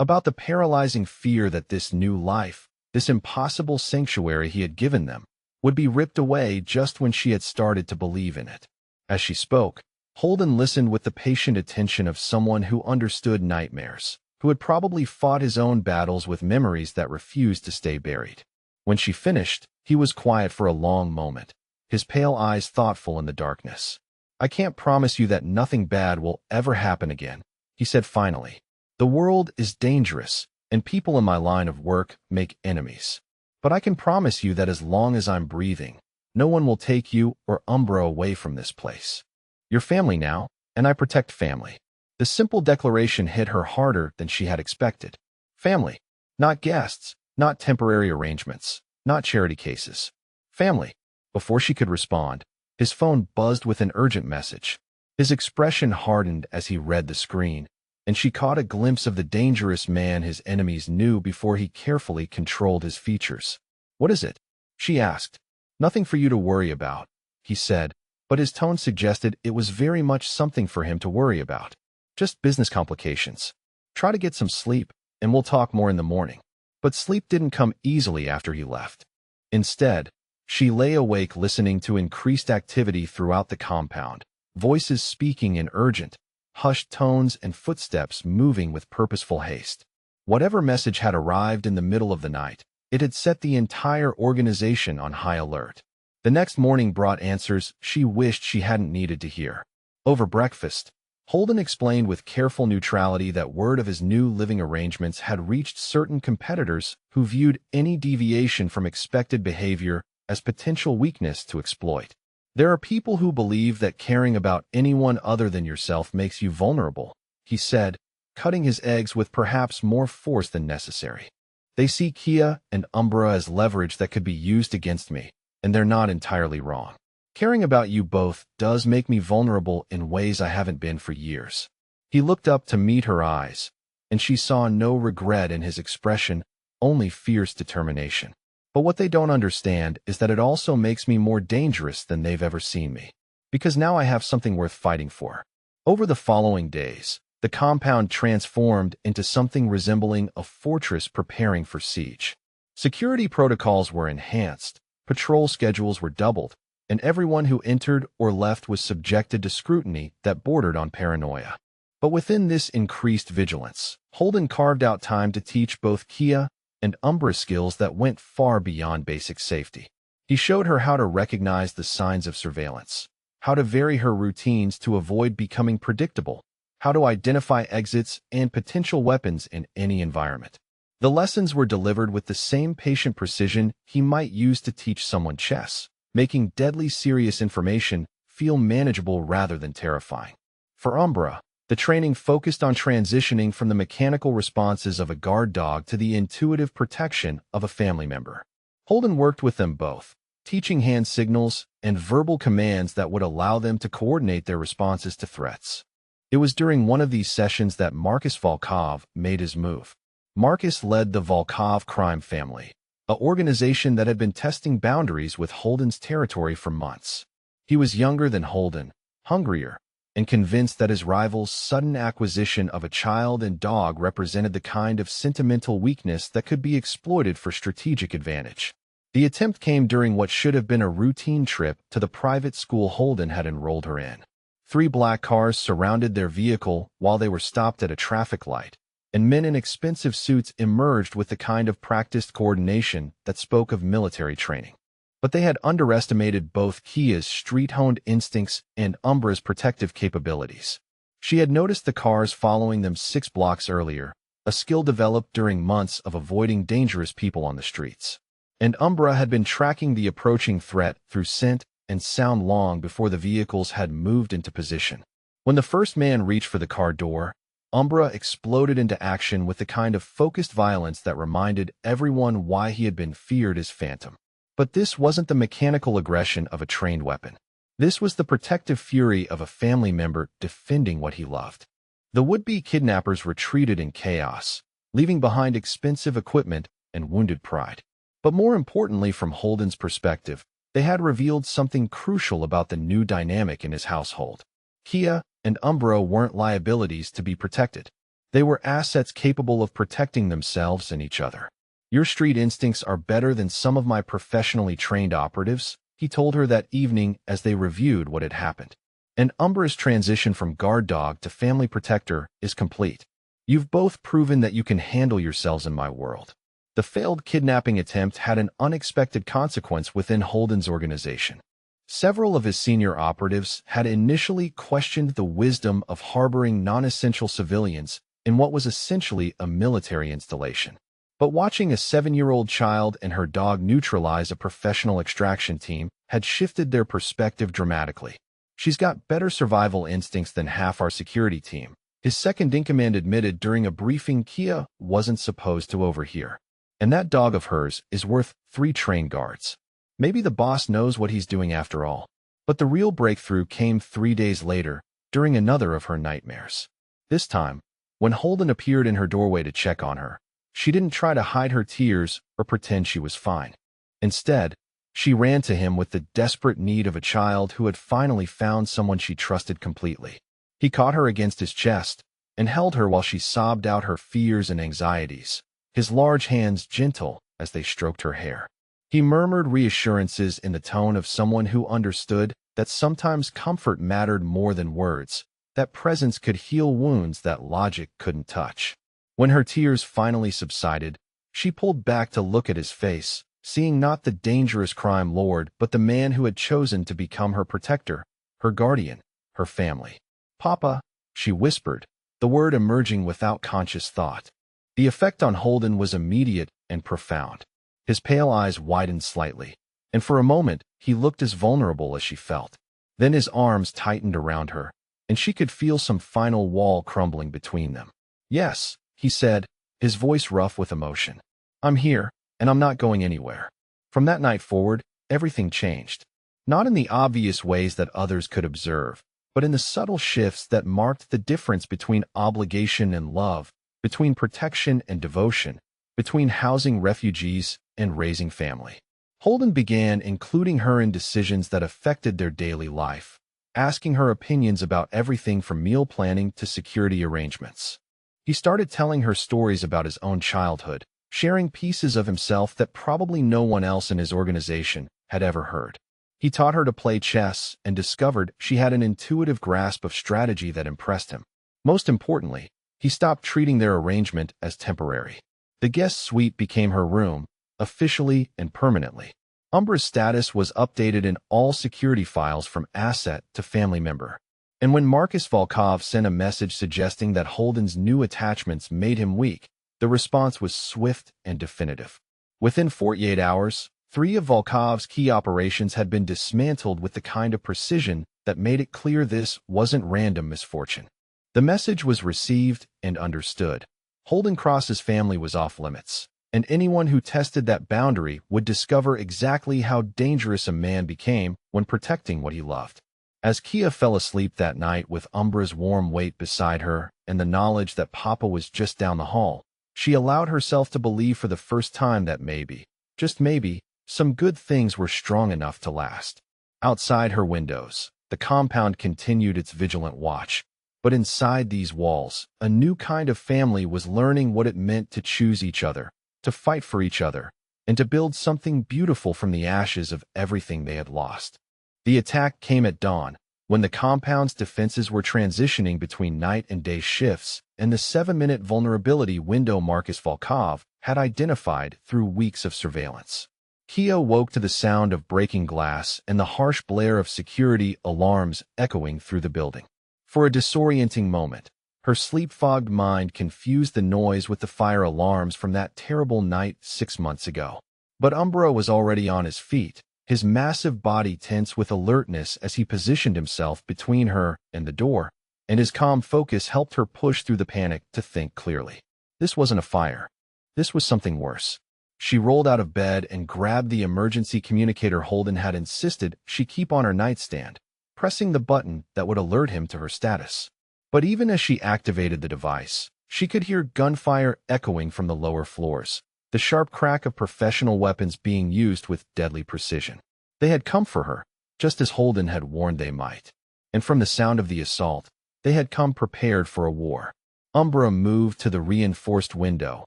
About the paralyzing fear that this new life, this impossible sanctuary he had given them, would be ripped away just when she had started to believe in it. As she spoke, Holden listened with the patient attention of someone who understood nightmares, who had probably fought his own battles with memories that refused to stay buried. When she finished, he was quiet for a long moment, his pale eyes thoughtful in the darkness. "I can't promise you that nothing bad will ever happen again," he said finally. "The world is dangerous, and people in my line of work make enemies. But I can promise you that as long as I'm breathing, no one will take you or Umbra away from this place. You're family now, and I protect family." The simple declaration hit her harder than she had expected. Family. Not guests, not temporary arrangements, not charity cases. Family. Before she could respond, his phone buzzed with an urgent message. His expression hardened as he read the screen, and she caught a glimpse of the dangerous man his enemies knew before he carefully controlled his features. "What is it?" she asked. "Nothing for you to worry about," he said, but his tone suggested it was very much something for him to worry about. "Just business complications. Try to get some sleep, and we'll talk more in the morning." But sleep didn't come easily after he left. Instead, she lay awake listening to increased activity throughout the compound, voices speaking in urgent, hushed tones and footsteps moving with purposeful haste. Whatever message had arrived in the middle of the night, it had set the entire organization on high alert. The next morning brought answers she wished she hadn't needed to hear. Over breakfast, Holden explained with careful neutrality that word of his new living arrangements had reached certain competitors who viewed any deviation from expected behavior as potential weakness to exploit. "There are people who believe that caring about anyone other than yourself makes you vulnerable," he said, cutting his eggs with perhaps more force than necessary. "They see Kia and Umbra as leverage that could be used against me, and they're not entirely wrong. Caring about you both does make me vulnerable in ways I haven't been for years." He looked up to meet her eyes, and she saw no regret in his expression, only fierce determination. "But what they don't understand is that it also makes me more dangerous than they've ever seen me, because now I have something worth fighting for." Over the following days, the compound transformed into something resembling a fortress preparing for siege. Security protocols were enhanced, patrol schedules were doubled, and everyone who entered or left was subjected to scrutiny that bordered on paranoia. But within this increased vigilance, Holden carved out time to teach both Kia and Umbra skills that went far beyond basic safety. He showed her how to recognize the signs of surveillance, how to vary her routines to avoid becoming predictable, how to identify exits and potential weapons in any environment. The lessons were delivered with the same patient precision he might use to teach someone chess, making deadly serious information feel manageable rather than terrifying. For Umbra, the training focused on transitioning from the mechanical responses of a guard dog to the intuitive protection of a family member. Holden worked with them both, teaching hand signals and verbal commands that would allow them to coordinate their responses to threats. It was during one of these sessions that Marcus Volkov made his move. Marcus led the Volkov crime family, an organization that had been testing boundaries with Holden's territory for months. He was younger than Holden, hungrier, and convinced that his rival's sudden acquisition of a child and dog represented the kind of sentimental weakness that could be exploited for strategic advantage. The attempt came during what should have been a routine trip to the private school Holden had enrolled her in. 3 black cars surrounded their vehicle while they were stopped at a traffic light, and men in expensive suits emerged with the kind of practiced coordination that spoke of military training. But they had underestimated both Kia's street-honed instincts and Umbra's protective capabilities. She had noticed the cars following them 6 blocks earlier, a skill developed during months of avoiding dangerous people on the streets. And Umbra had been tracking the approaching threat through scent and sound long before the vehicles had moved into position. When the first man reached for the car door, Umbra exploded into action with the kind of focused violence that reminded everyone why he had been feared as Phantom. But this wasn't the mechanical aggression of a trained weapon. This was the protective fury of a family member defending what he loved. The would-be kidnappers retreated in chaos, leaving behind expensive equipment and wounded pride. But more importantly, from Holden's perspective, they had revealed something crucial about the new dynamic in his household. Kia and Umbra weren't liabilities to be protected. They were assets capable of protecting themselves and each other. "Your street instincts are better than some of my professionally trained operatives," he told her that evening as they reviewed what had happened. "And Umbra's transition from guard dog to family protector is complete. You've both proven that you can handle yourselves in my world." The failed kidnapping attempt had an unexpected consequence within Holden's organization. Several of his senior operatives had initially questioned the wisdom of harboring non-essential civilians in what was essentially a military installation. But watching a 7-year-old child and her dog neutralize a professional extraction team had shifted their perspective dramatically. "She's got better survival instincts than half our security team," his second-in-command admitted during a briefing Kia wasn't supposed to overhear. "And that dog of hers is worth 3 trained guards. Maybe the boss knows what he's doing after all." But the real breakthrough came 3 days later, during another of her nightmares. This time, when Holden appeared in her doorway to check on her, she didn't try to hide her tears or pretend she was fine. Instead, she ran to him with the desperate need of a child who had finally found someone she trusted completely. He caught her against his chest and held her while she sobbed out her fears and anxieties, his large hands gentle as they stroked her hair. He murmured reassurances in the tone of someone who understood that sometimes comfort mattered more than words, that presence could heal wounds that logic couldn't touch. When her tears finally subsided, she pulled back to look at his face, seeing not the dangerous crime lord but the man who had chosen to become her protector, her guardian, her family. "Papa," she whispered, the word emerging without conscious thought. The effect on Holden was immediate and profound. His pale eyes widened slightly, and for a moment he looked as vulnerable as she felt. Then his arms tightened around her, and she could feel some final wall crumbling between them. "Yes," he said, his voice rough with emotion. "I'm here, and I'm not going anywhere." From that night forward, everything changed. Not in the obvious ways that others could observe, but in the subtle shifts that marked the difference between obligation and love, between protection and devotion, between housing refugees and raising family. Holden began including her in decisions that affected their daily life, asking her opinions about everything from meal planning to security arrangements. He started telling her stories about his own childhood, sharing pieces of himself that probably no one else in his organization had ever heard. He taught her to play chess and discovered she had an intuitive grasp of strategy that impressed him. Most importantly, he stopped treating their arrangement as temporary. The guest suite became her room, officially and permanently. Umbra's status was updated in all security files from asset to family member. And when Marcus Volkov sent a message suggesting that Holden's new attachments made him weak, the response was swift and definitive. Within 48 hours, 3 of Volkov's key operations had been dismantled with the kind of precision that made it clear this wasn't random misfortune. The message was received and understood. Holden Cross's family was off limits, and anyone who tested that boundary would discover exactly how dangerous a man became when protecting what he loved. As Kia fell asleep that night with Umbra's warm weight beside her and the knowledge that Papa was just down the hall, she allowed herself to believe for the first time that maybe, just maybe, some good things were strong enough to last. Outside her windows, the compound continued its vigilant watch, but inside these walls, a new kind of family was learning what it meant to choose each other, to fight for each other, and to build something beautiful from the ashes of everything they had lost. The attack came at dawn, when the compound's defenses were transitioning between night and day shifts, and the 7-minute vulnerability window Marcus Volkov had identified through weeks of surveillance. Kia woke to the sound of breaking glass and the harsh blare of security alarms echoing through the building. For a disorienting moment, her sleep-fogged mind confused the noise with the fire alarms from that terrible night 6 months ago. But Umbro was already on his feet, his massive body tense with alertness as he positioned himself between her and the door, and his calm focus helped her push through the panic to think clearly. This wasn't a fire. This was something worse. She rolled out of bed and grabbed the emergency communicator Holden had insisted she keep on her nightstand, pressing the button that would alert him to her status. But even as she activated the device, she could hear gunfire echoing from the lower floors, the sharp crack of professional weapons being used with deadly precision. They had come for her, just as Holden had warned they might. And from the sound of the assault, they had come prepared for a war. Umbra moved to the reinforced window,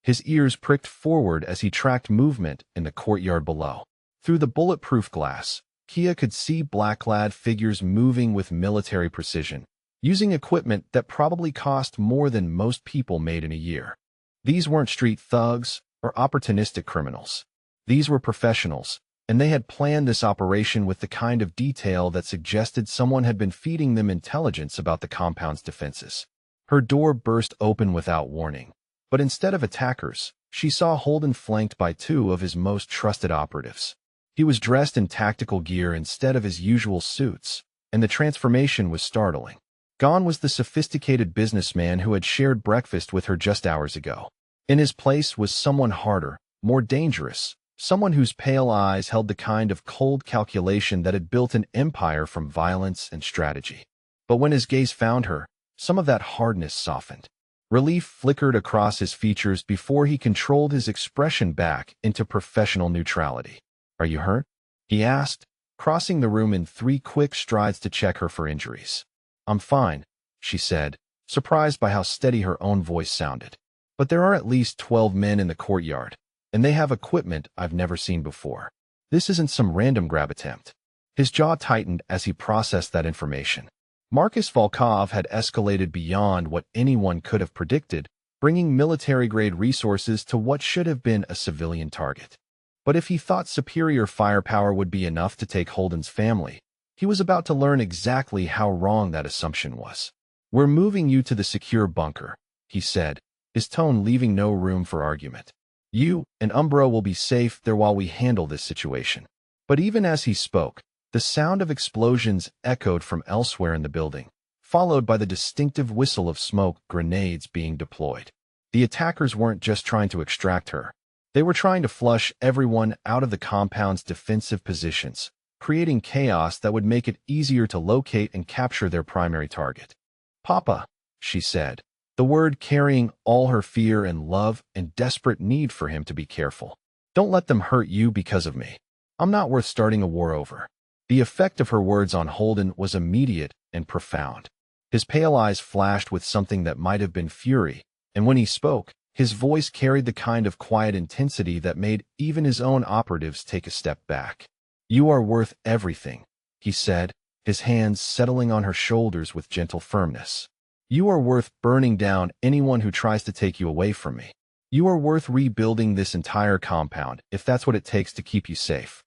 his ears pricked forward as he tracked movement in the courtyard below. Through the bulletproof glass, Kia could see black-clad figures moving with military precision, using equipment that probably cost more than most people made in a year. These weren't street thugs or opportunistic criminals. These were professionals, and they had planned this operation with the kind of detail that suggested someone had been feeding them intelligence about the compound's defenses. Her door burst open without warning, But instead of attackers, she saw Holden flanked by two of his most trusted operatives. He was dressed in tactical gear instead of his usual suits, and the transformation was startling. Gone was the sophisticated businessman who had shared breakfast with her just hours ago. In his place was someone harder, more dangerous, someone whose pale eyes held the kind of cold calculation that had built an empire from violence and strategy. But when his gaze found her, some of that hardness softened. Relief flickered across his features before he controlled his expression back into professional neutrality. "Are you hurt?" he asked, crossing the room in 3 quick strides to check her for injuries. "I'm fine," she said, surprised by how steady her own voice sounded. "But there are at least 12 men in the courtyard, and they have equipment I've never seen before. This isn't some random grab attempt." His jaw tightened as he processed that information. Marcus Volkov had escalated beyond what anyone could have predicted, bringing military-grade resources to what should have been a civilian target. But if he thought superior firepower would be enough to take Holden's family, he was about to learn exactly how wrong that assumption was. "We're moving you to the secure bunker," he said, his tone leaving no room for argument. "You and Umbra will be safe there while we handle this situation." But even as he spoke, the sound of explosions echoed from elsewhere in the building, followed by the distinctive whistle of smoke, grenades being deployed. The attackers weren't just trying to extract her. They were trying to flush everyone out of the compound's defensive positions, creating chaos that would make it easier to locate and capture their primary target. "Papa," she said, the word carrying all her fear and love and desperate need for him to be careful. "Don't let them hurt you because of me. I'm not worth starting a war over." The effect of her words on Holden was immediate and profound. His pale eyes flashed with something that might have been fury, and when he spoke, his voice carried the kind of quiet intensity that made even his own operatives take a step back. "You are worth everything," he said, his hands settling on her shoulders with gentle firmness. "You are worth burning down anyone who tries to take you away from me. You are worth rebuilding this entire compound if that's what it takes to keep you safe."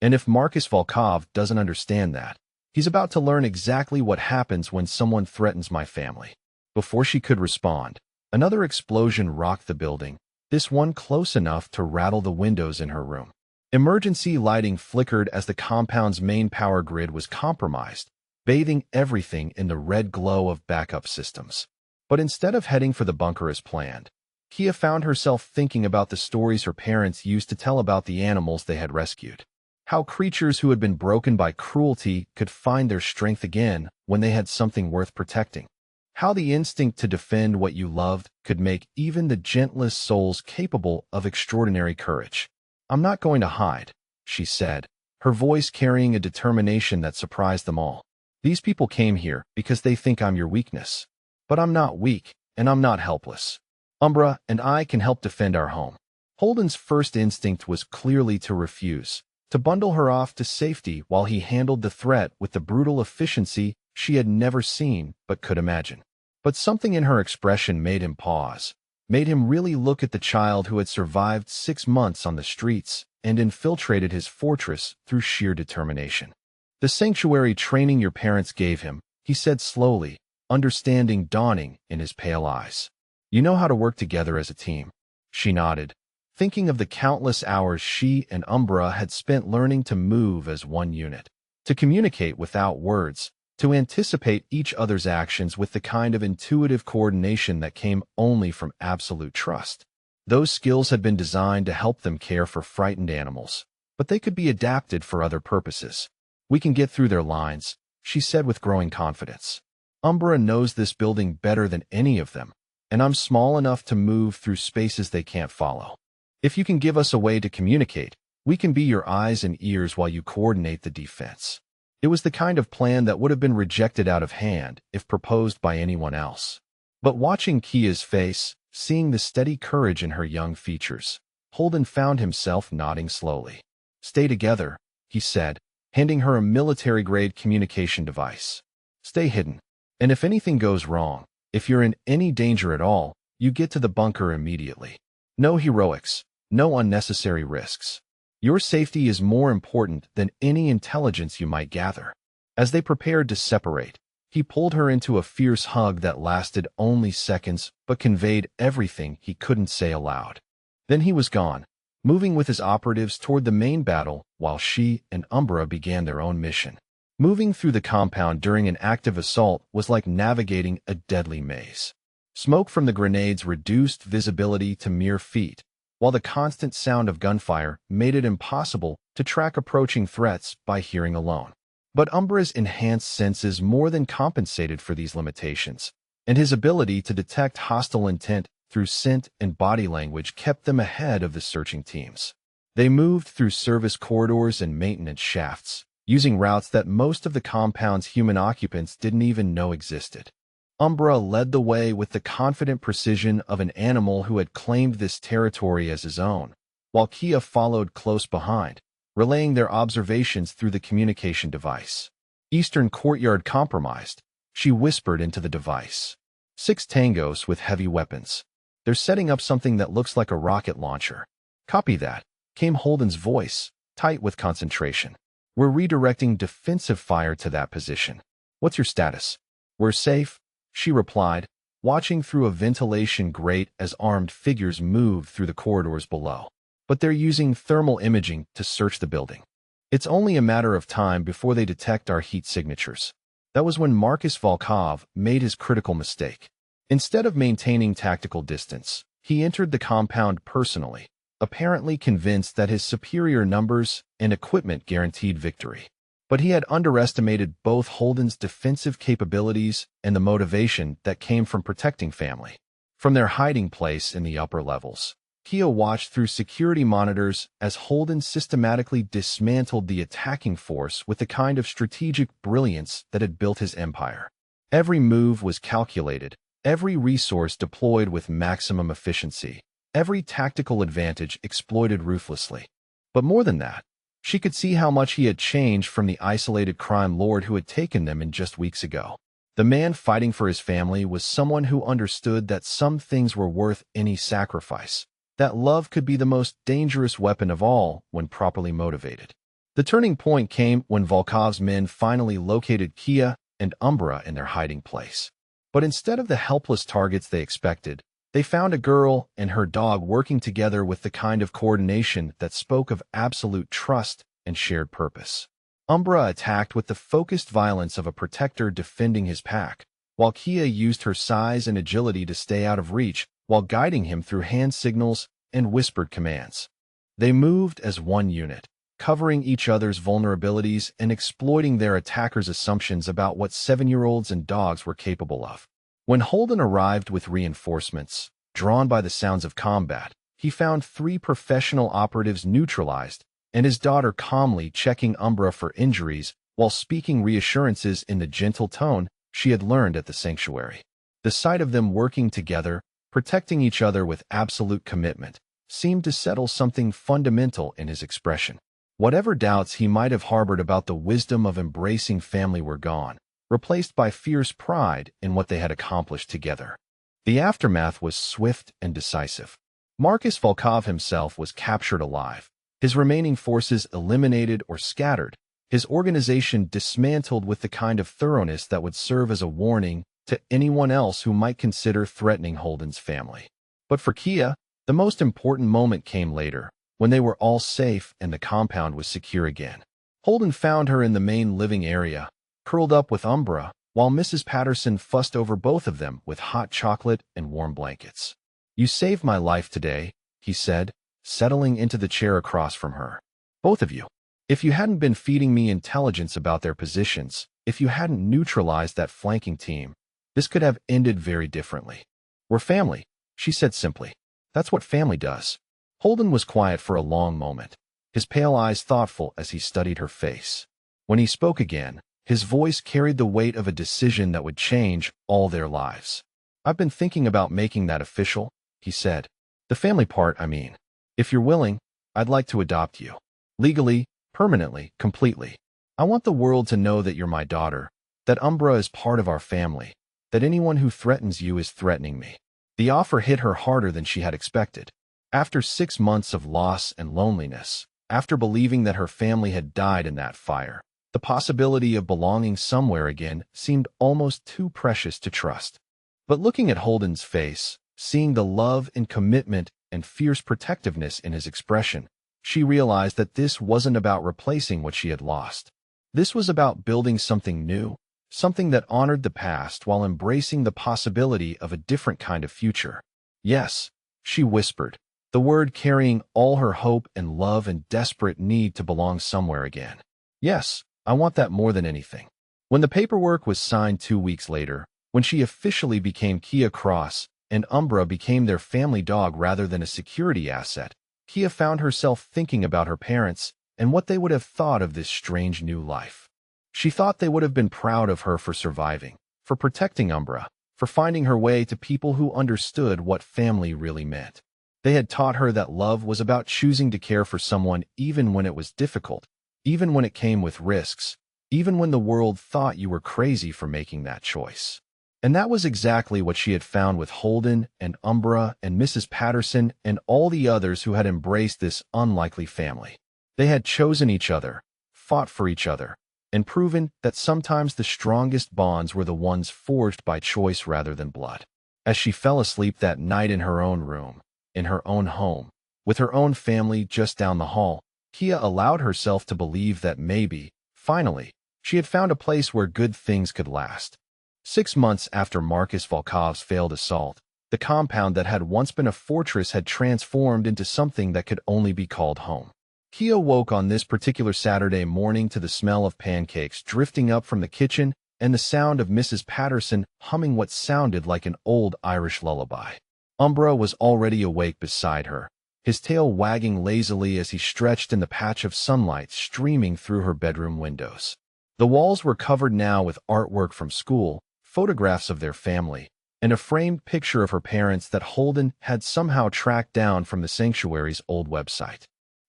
And if Marcus Volkov doesn't understand that, he's about to learn exactly what happens when someone threatens my family. Before she could respond, another explosion rocked the building, this one close enough to rattle the windows in her room. Emergency lighting flickered as the compound's main power grid was compromised, bathing everything in the red glow of backup systems. But instead of heading for the bunker as planned, Kia found herself thinking about the stories her parents used to tell about the animals they had rescued. How creatures who had been broken by cruelty could find their strength again when they had something worth protecting. How the instinct to defend what you loved could make even the gentlest souls capable of extraordinary courage. "I'm not going to hide," she said, her voice carrying a determination that surprised them all. "These people came here because they think I'm your weakness. But I'm not weak, and I'm not helpless. Umbra and I can help defend our home." Holden's first instinct was clearly to refuse, to bundle her off to safety while he handled the threat with the brutal efficiency she had never seen but could imagine. But something in her expression made him pause, made him really look at the child who had survived 6 months on the streets and infiltrated his fortress through sheer determination. "The sanctuary training your parents gave him," he said slowly, understanding dawning in his pale eyes. "You know how to work together as a team." She nodded, thinking of the countless hours she and Umbra had spent learning to move as one unit, to communicate without words, to anticipate each other's actions with the kind of intuitive coordination that came only from absolute trust. Those skills had been designed to help them care for frightened animals, but they could be adapted for other purposes. "We can get through their lines," she said with growing confidence. "Umbra knows this building better than any of them, and I'm small enough to move through spaces they can't follow. If you can give us a way to communicate, we can be your eyes and ears while you coordinate the defense." It was the kind of plan that would have been rejected out of hand if proposed by anyone else. But watching Kia's face, seeing the steady courage in her young features, Holden found himself nodding slowly. "Stay together," he said, handing her a military-grade communication device. "Stay hidden. And if anything goes wrong, if you're in any danger at all, you get to the bunker immediately. No heroics. No unnecessary risks. Your safety is more important than any intelligence you might gather." As they prepared to separate, He pulled her into a fierce hug that lasted only seconds but conveyed everything he couldn't say aloud. Then he was gone, moving with his operatives toward the main battle while she and Umbra began their own mission. Moving through the compound during an active assault was like navigating a deadly maze. Smoke from the grenades reduced visibility to mere feet, while the constant sound of gunfire made it impossible to track approaching threats by hearing alone. But Umbra's enhanced senses more than compensated for these limitations, and his ability to detect hostile intent through scent and body language kept them ahead of the searching teams. They moved through service corridors and maintenance shafts, using routes that most of the compound's human occupants didn't even know existed. Umbra led the way with the confident precision of an animal who had claimed this territory as his own, while Kia followed close behind, relaying their observations through the communication device. Eastern Courtyard compromised, she whispered into the device. 6 tangos with heavy weapons. They're setting up something that looks like a rocket launcher. Copy that, came Holden's voice, tight with concentration. We're redirecting defensive fire to that position. What's your status? We're safe, she replied, watching through a ventilation grate as armed figures moved through the corridors below. But they're using thermal imaging to search the building. It's only a matter of time before they detect our heat signatures. That was when Marcus Volkov made his critical mistake. Instead of maintaining tactical distance, he entered the compound personally, apparently convinced that his superior numbers and equipment guaranteed victory. But he had underestimated both Holden's defensive capabilities and the motivation that came from protecting family. From their hiding place in the upper levels, Kia watched through security monitors as Holden systematically dismantled the attacking force with the kind of strategic brilliance that had built his empire. Every move was calculated, every resource deployed with maximum efficiency, every tactical advantage exploited ruthlessly. But more than that, she could see how much he had changed from the isolated crime lord who had taken them in just weeks ago. The man fighting for his family was someone who understood that some things were worth any sacrifice, that love could be the most dangerous weapon of all when properly motivated. The turning point came when Volkov's men finally located Kia and Umbra in their hiding place. But instead of the helpless targets they expected, they found a girl and her dog working together with the kind of coordination that spoke of absolute trust and shared purpose. Umbra attacked with the focused violence of a protector defending his pack, while Kia used her size and agility to stay out of reach while guiding him through hand signals and whispered commands. They moved as one unit, covering each other's vulnerabilities and exploiting their attackers' assumptions about what 7-year-olds and dogs were capable of. When Holden arrived with reinforcements, drawn by the sounds of combat, he found 3 professional operatives neutralized and his daughter calmly checking Umbra for injuries while speaking reassurances in the gentle tone she had learned at the sanctuary. The sight of them working together, protecting each other with absolute commitment, seemed to settle something fundamental in his expression. Whatever doubts he might have harbored about the wisdom of embracing family were gone, replaced by fierce pride in what they had accomplished together. The aftermath was swift and decisive. Marcus Volkov himself was captured alive, his remaining forces eliminated or scattered, his organization dismantled with the kind of thoroughness that would serve as a warning to anyone else who might consider threatening Holden's family. But for Kia, the most important moment came later, when they were all safe and the compound was secure again. Holden found her in the main living area, curled up with Umbra, while Mrs. Patterson fussed over both of them with hot chocolate and warm blankets. "You saved my life today," he said, settling into the chair across from her. "Both of you. If you hadn't been feeding me intelligence about their positions, if you hadn't neutralized that flanking team, this could have ended very differently. We're family," she said simply. "That's what family does." Holden was quiet for a long moment, his pale eyes thoughtful as he studied her face. When he spoke again, his voice carried the weight of a decision that would change all their lives. "I've been thinking about making that official," he said. "The family part, I mean. If you're willing, I'd like to adopt you. Legally, permanently, completely. I want the world to know that you're my daughter, that Umbra is part of our family, that anyone who threatens you is threatening me." The offer hit her harder than she had expected. After 6 months of loss and loneliness, after believing that her family had died in that fire, The possibility of belonging somewhere again seemed almost too precious to trust. But looking at Holden's face, seeing the love and commitment and fierce protectiveness in his expression, she realized that this wasn't about replacing what she had lost. This was about building something new, something that honored the past while embracing the possibility of a different kind of future. Yes, she whispered, the word carrying all her hope and love and desperate need to belong somewhere again. Yes, I want that more than anything. When the paperwork was signed 2 weeks later, when she officially became Kia Cross, and Umbra became their family dog rather than a security asset, Kia found herself thinking about her parents and what they would have thought of this strange new life. She thought they would have been proud of her for surviving, for protecting Umbra, for finding her way to people who understood what family really meant. They had taught her that love was about choosing to care for someone even when it was difficult, even when it came with risks, even when the world thought you were crazy for making that choice. And that was exactly what she had found with Holden and Umbra and Mrs. Patterson and all the others who had embraced this unlikely family. They had chosen each other, fought for each other, and proven that sometimes the strongest bonds were the ones forged by choice rather than blood. As she fell asleep that night in her own room, in her own home, with her own family just down the hall, Kia allowed herself to believe that maybe, finally, she had found a place where good things could last. 6 months after Marcus Volkov's failed assault, the compound that had once been a fortress had transformed into something that could only be called home. Kia woke on this particular Saturday morning to the smell of pancakes drifting up from the kitchen and the sound of Mrs. Patterson humming what sounded like an old Irish lullaby. Umbra was already awake beside her, his tail wagging lazily as he stretched in the patch of sunlight streaming through her bedroom windows. The walls were covered now with artwork from school, photographs of their family, and a framed picture of her parents that Holden had somehow tracked down from the sanctuary's old website.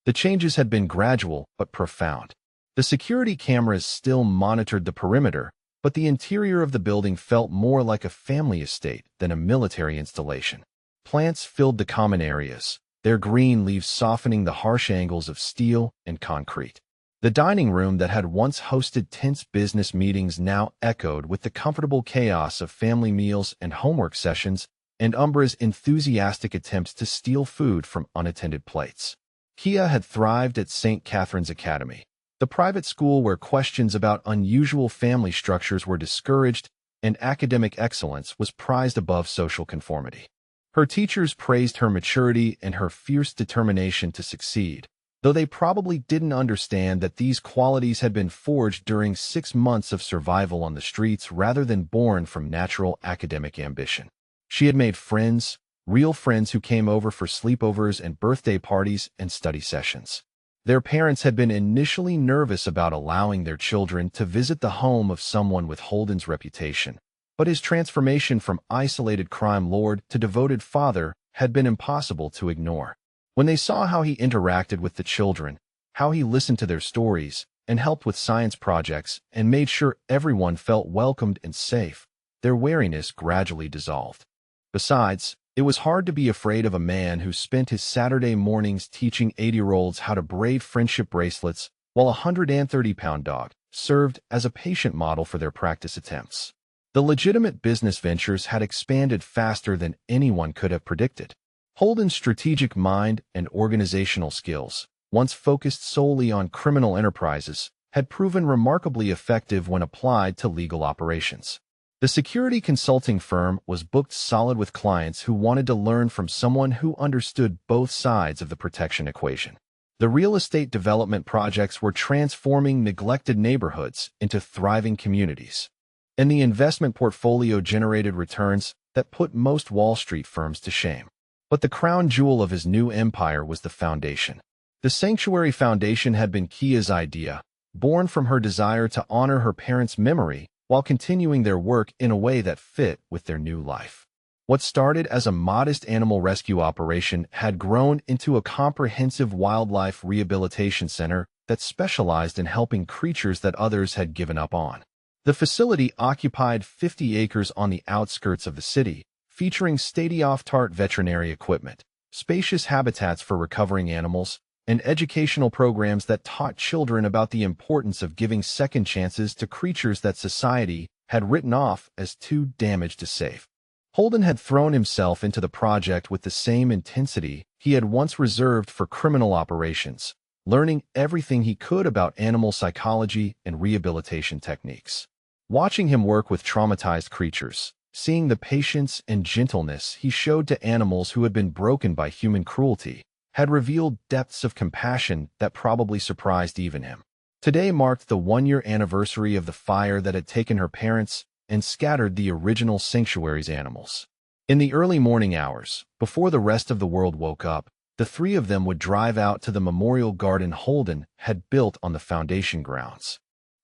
The changes had been gradual but profound. The security cameras still monitored the perimeter, but the interior of the building felt more like a family estate than a military installation. Plants filled the common areas, their green leaves softening the harsh angles of steel and concrete. The dining room that had once hosted tense business meetings now echoed with the comfortable chaos of family meals and homework sessions and Umbra's enthusiastic attempts to steal food from unattended plates. Kia had thrived at St. Catherine's Academy, the private school where questions about unusual family structures were discouraged and academic excellence was prized above social conformity. Her teachers praised her maturity and her fierce determination to succeed, though they probably didn't understand that these qualities had been forged during 6 months of survival on the streets rather than born from natural academic ambition. She had made friends, real friends who came over for sleepovers and birthday parties and study sessions. Their parents had been initially nervous about allowing their children to visit the home of someone with Holden's reputation, but his transformation from isolated crime lord to devoted father had been impossible to ignore. When they saw how he interacted with the children, how he listened to their stories, and helped with science projects, and made sure everyone felt welcomed and safe, their wariness gradually dissolved. Besides, it was hard to be afraid of a man who spent his Saturday mornings teaching 80-year-olds how to braid friendship bracelets while a 130-pound dog served as a patient model for their practice attempts. The legitimate business ventures had expanded faster than anyone could have predicted. Holden's strategic mind and organizational skills, once focused solely on criminal enterprises, had proven remarkably effective when applied to legal operations. The security consulting firm was booked solid with clients who wanted to learn from someone who understood both sides of the protection equation. The real estate development projects were transforming neglected neighborhoods into thriving communities, and the investment portfolio generated returns that put most Wall Street firms to shame. But the crown jewel of his new empire was the foundation. The Sanctuary Foundation had been Kia's idea, born from her desire to honor her parents' memory while continuing their work in a way that fit with their new life. What started as a modest animal rescue operation had grown into a comprehensive wildlife rehabilitation center that specialized in helping creatures that others had given up on. The facility occupied 50 acres on the outskirts of the city, featuring state-of-the-art veterinary equipment, spacious habitats for recovering animals, and educational programs that taught children about the importance of giving second chances to creatures that society had written off as too damaged to save. Holden had thrown himself into the project with the same intensity he had once reserved for criminal operations, learning everything he could about animal psychology and rehabilitation techniques. Watching him work with traumatized creatures, seeing the patience and gentleness he showed to animals who had been broken by human cruelty, had revealed depths of compassion that probably surprised even him. Today marked the one-year anniversary of the fire that had taken her parents and scattered the original sanctuary's animals. In the early morning hours, before the rest of the world woke up, the three of them would drive out to the memorial garden Holden had built on the foundation grounds.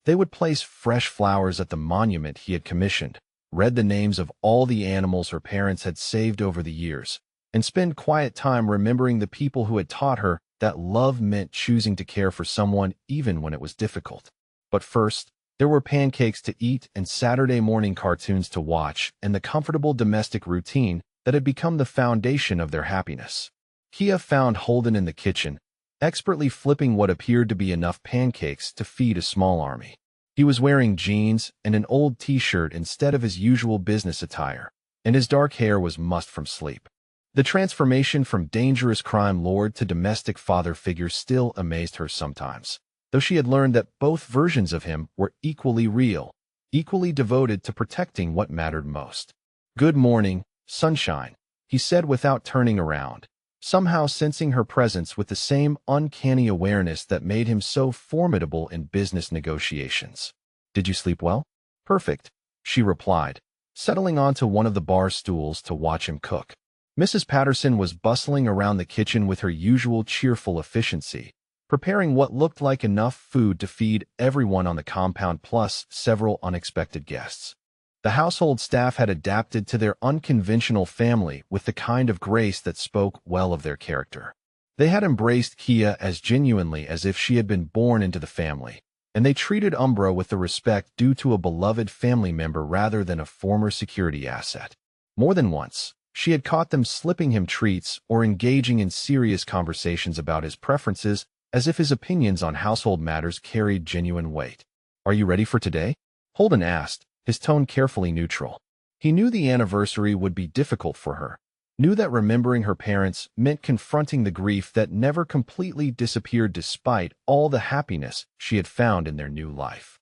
They would place fresh flowers at the monument he had commissioned, read the names of all the animals her parents had saved over the years, and spend quiet time remembering the people who had taught her that love meant choosing to care for someone even when it was difficult. But first, there were pancakes to eat and Saturday morning cartoons to watch and the comfortable domestic routine that had become the foundation of their happiness. Kia found Holden in the kitchen, expertly flipping what appeared to be enough pancakes to feed a small army. He was wearing jeans and an old t-shirt instead of his usual business attire, and his dark hair was mussed from sleep. The transformation from dangerous crime lord to domestic father figure still amazed her sometimes, though she had learned that both versions of him were equally real, equally devoted to protecting what mattered most. "Good morning, sunshine," he said without turning around, somehow sensing her presence with the same uncanny awareness that made him so formidable in business negotiations. "Did you sleep well?" "Perfect," she replied, settling onto one of the bar stools to watch him cook. Mrs. Patterson was bustling around the kitchen with her usual cheerful efficiency, preparing what looked like enough food to feed everyone on the compound plus several unexpected guests. The household staff had adapted to their unconventional family with the kind of grace that spoke well of their character. They had embraced Kia as genuinely as if she had been born into the family, and they treated Umbra with the respect due to a beloved family member rather than a former security asset. More than once, she had caught them slipping him treats or engaging in serious conversations about his preferences as if his opinions on household matters carried genuine weight. "Are you ready for today?" Holden asked, his tone carefully neutral. He knew the anniversary would be difficult for her, knew that remembering her parents meant confronting the grief that never completely disappeared despite all the happiness she had found in their new life.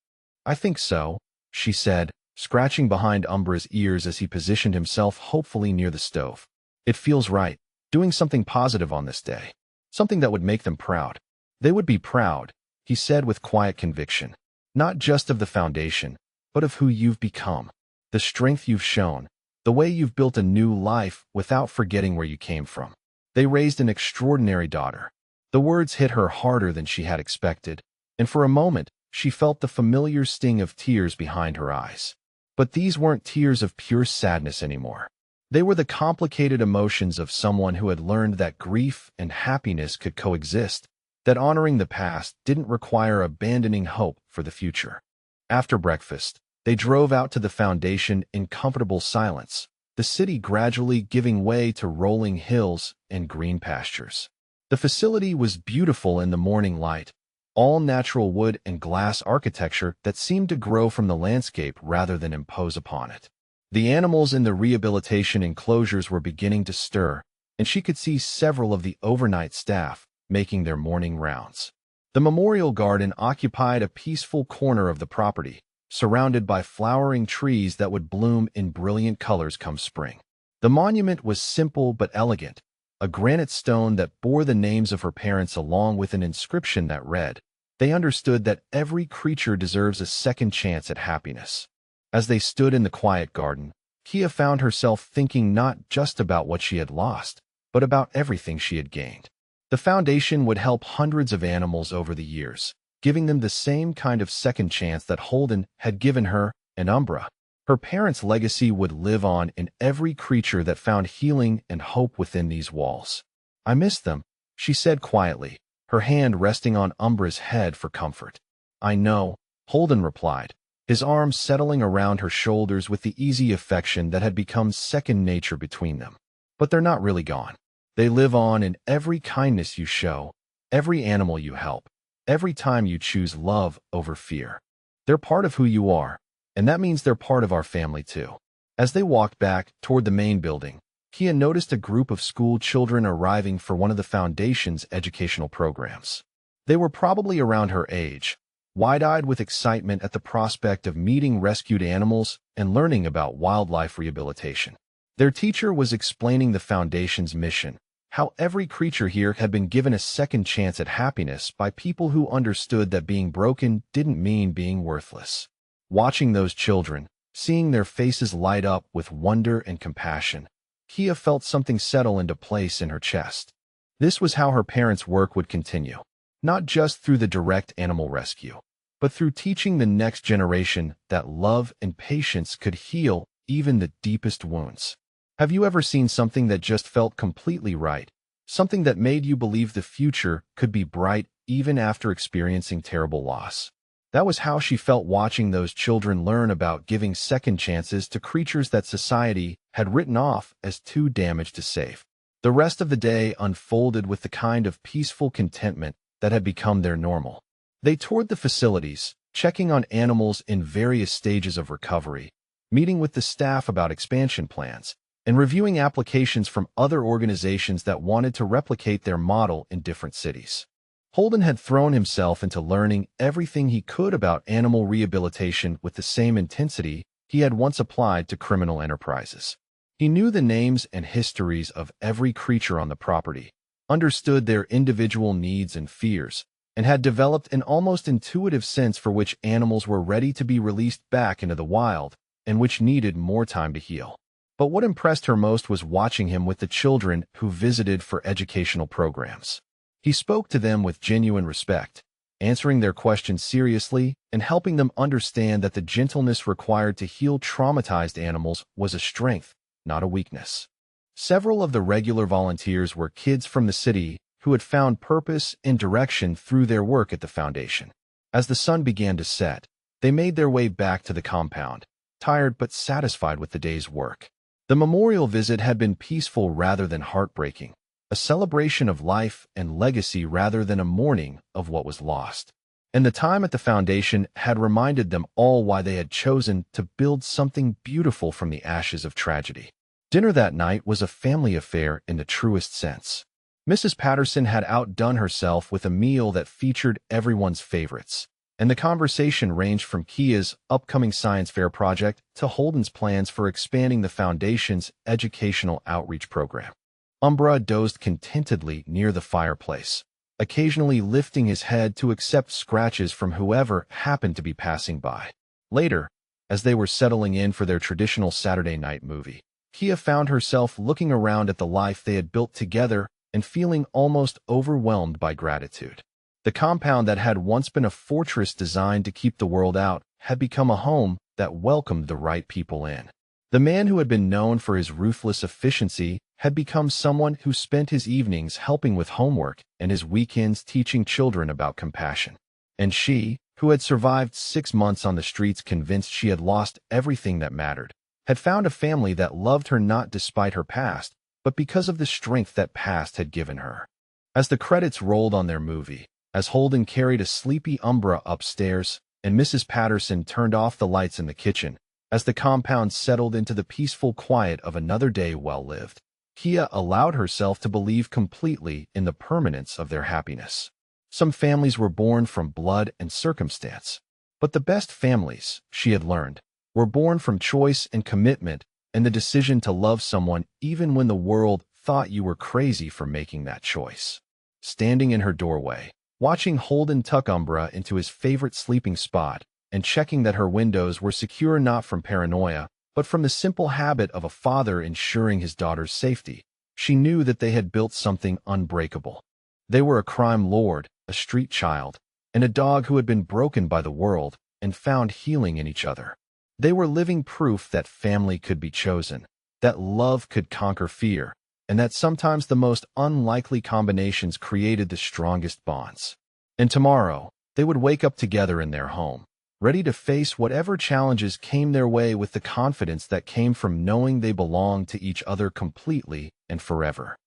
"I think so," she said, scratching behind Umbra's ears as he positioned himself hopefully near the stove. "It feels right, doing something positive on this day, something that would make them proud." "They would be proud," he said with quiet conviction, "not just of the foundation, but of who you've become, the strength you've shown, the way you've built a new life without forgetting where you came from. They raised an extraordinary daughter." The words hit her harder than she had expected, and for a moment, she felt the familiar sting of tears behind her eyes. But these weren't tears of pure sadness anymore. They were the complicated emotions of someone who had learned that grief and happiness could coexist, that honoring the past didn't require abandoning hope for the future. After breakfast, they drove out to the foundation in comfortable silence, the city gradually giving way to rolling hills and green pastures. The facility was beautiful in the morning light, all natural wood and glass architecture that seemed to grow from the landscape rather than impose upon it. The animals in the rehabilitation enclosures were beginning to stir, and she could see several of the overnight staff making their morning rounds. The memorial garden occupied a peaceful corner of the property, surrounded by flowering trees that would bloom in brilliant colors come spring. The monument was simple but elegant, a granite stone that bore the names of her parents along with an inscription that read, "They understood that every creature deserves a second chance at happiness." As they stood in the quiet garden, Kia found herself thinking not just about what she had lost, but about everything she had gained. The foundation would help hundreds of animals over the years, giving them the same kind of second chance that Holden had given her and Umbra. Her parents' legacy would live on in every creature that found healing and hope within these walls. "I miss them," she said quietly, her hand resting on Umbra's head for comfort. "I know," Holden replied, his arms settling around her shoulders with the easy affection that had become second nature between them. "But they're not really gone. They live on in every kindness you show, every animal you help, every time you choose love over fear. They're part of who you are, and that means they're part of our family too. As they walked back toward the main building, Kia noticed a group of school children arriving for one of the Foundation's educational programs. They were probably around her age, wide-eyed with excitement at the prospect of meeting rescued animals and learning about wildlife rehabilitation. Their teacher was explaining the Foundation's mission, how every creature here had been given a second chance at happiness by people who understood that being broken didn't mean being worthless. Watching those children, seeing their faces light up with wonder and compassion, Kia felt something settle into place in her chest. This was how her parents' work would continue, not just through the direct animal rescue, but through teaching the next generation that love and patience could heal even the deepest wounds. Have you ever seen something that just felt completely right? Something that made you believe the future could be bright even after experiencing terrible loss? That was how she felt watching those children learn about giving second chances to creatures that society had written off as too damaged to save. The rest of the day unfolded with the kind of peaceful contentment that had become their normal. They toured the facilities, checking on animals in various stages of recovery, meeting with the staff about expansion plans, and reviewing applications from other organizations that wanted to replicate their model in different cities. Holden had thrown himself into learning everything he could about animal rehabilitation with the same intensity he had once applied to criminal enterprises. He knew the names and histories of every creature on the property, understood their individual needs and fears, and had developed an almost intuitive sense for which animals were ready to be released back into the wild and which needed more time to heal. But what impressed her most was watching him with the children who visited for educational programs. He spoke to them with genuine respect, answering their questions seriously and helping them understand that the gentleness required to heal traumatized animals was a strength, not a weakness. Several of the regular volunteers were kids from the city who had found purpose and direction through their work at the Foundation. As the sun began to set, they made their way back to the compound, tired but satisfied with the day's work. The memorial visit had been peaceful rather than heartbreaking, a celebration of life and legacy rather than a mourning of what was lost. And the time at the Foundation had reminded them all why they had chosen to build something beautiful from the ashes of tragedy. Dinner that night was a family affair in the truest sense. Mrs. Patterson had outdone herself with a meal that featured everyone's favorites, and the conversation ranged from Kia's upcoming science fair project to Holden's plans for expanding the Foundation's educational outreach program. Umbra dozed contentedly near the fireplace, occasionally lifting his head to accept scratches from whoever happened to be passing by. Later, as they were settling in for their traditional Saturday night movie, Kia found herself looking around at the life they had built together and feeling almost overwhelmed by gratitude. The compound that had once been a fortress designed to keep the world out had become a home that welcomed the right people in. The man who had been known for his ruthless efficiency had become someone who spent his evenings helping with homework and his weekends teaching children about compassion. And she, who had survived 6 months on the streets convinced she had lost everything that mattered, had found a family that loved her not despite her past, but because of the strength that past had given her. As the credits rolled on their movie, as Holden carried a sleepy Umbra upstairs and Mrs. Patterson turned off the lights in the kitchen, as the compound settled into the peaceful quiet of another day well lived, Kia allowed herself to believe completely in the permanence of their happiness. Some families were born from blood and circumstance, but the best families, she had learned, were born from choice and commitment and the decision to love someone even when the world thought you were crazy for making that choice. Standing in her doorway, watching Holden tuck Umbra into his favorite sleeping spot and checking that her windows were secure not from paranoia, but from the simple habit of a father ensuring his daughter's safety, she knew that they had built something unbreakable. They were a crime lord, a street child, and a dog who had been broken by the world and found healing in each other. They were living proof that family could be chosen, that love could conquer fear, and that sometimes the most unlikely combinations created the strongest bonds. And tomorrow, they would wake up together in their home, ready to face whatever challenges came their way with the confidence that came from knowing they belonged to each other completely and forever.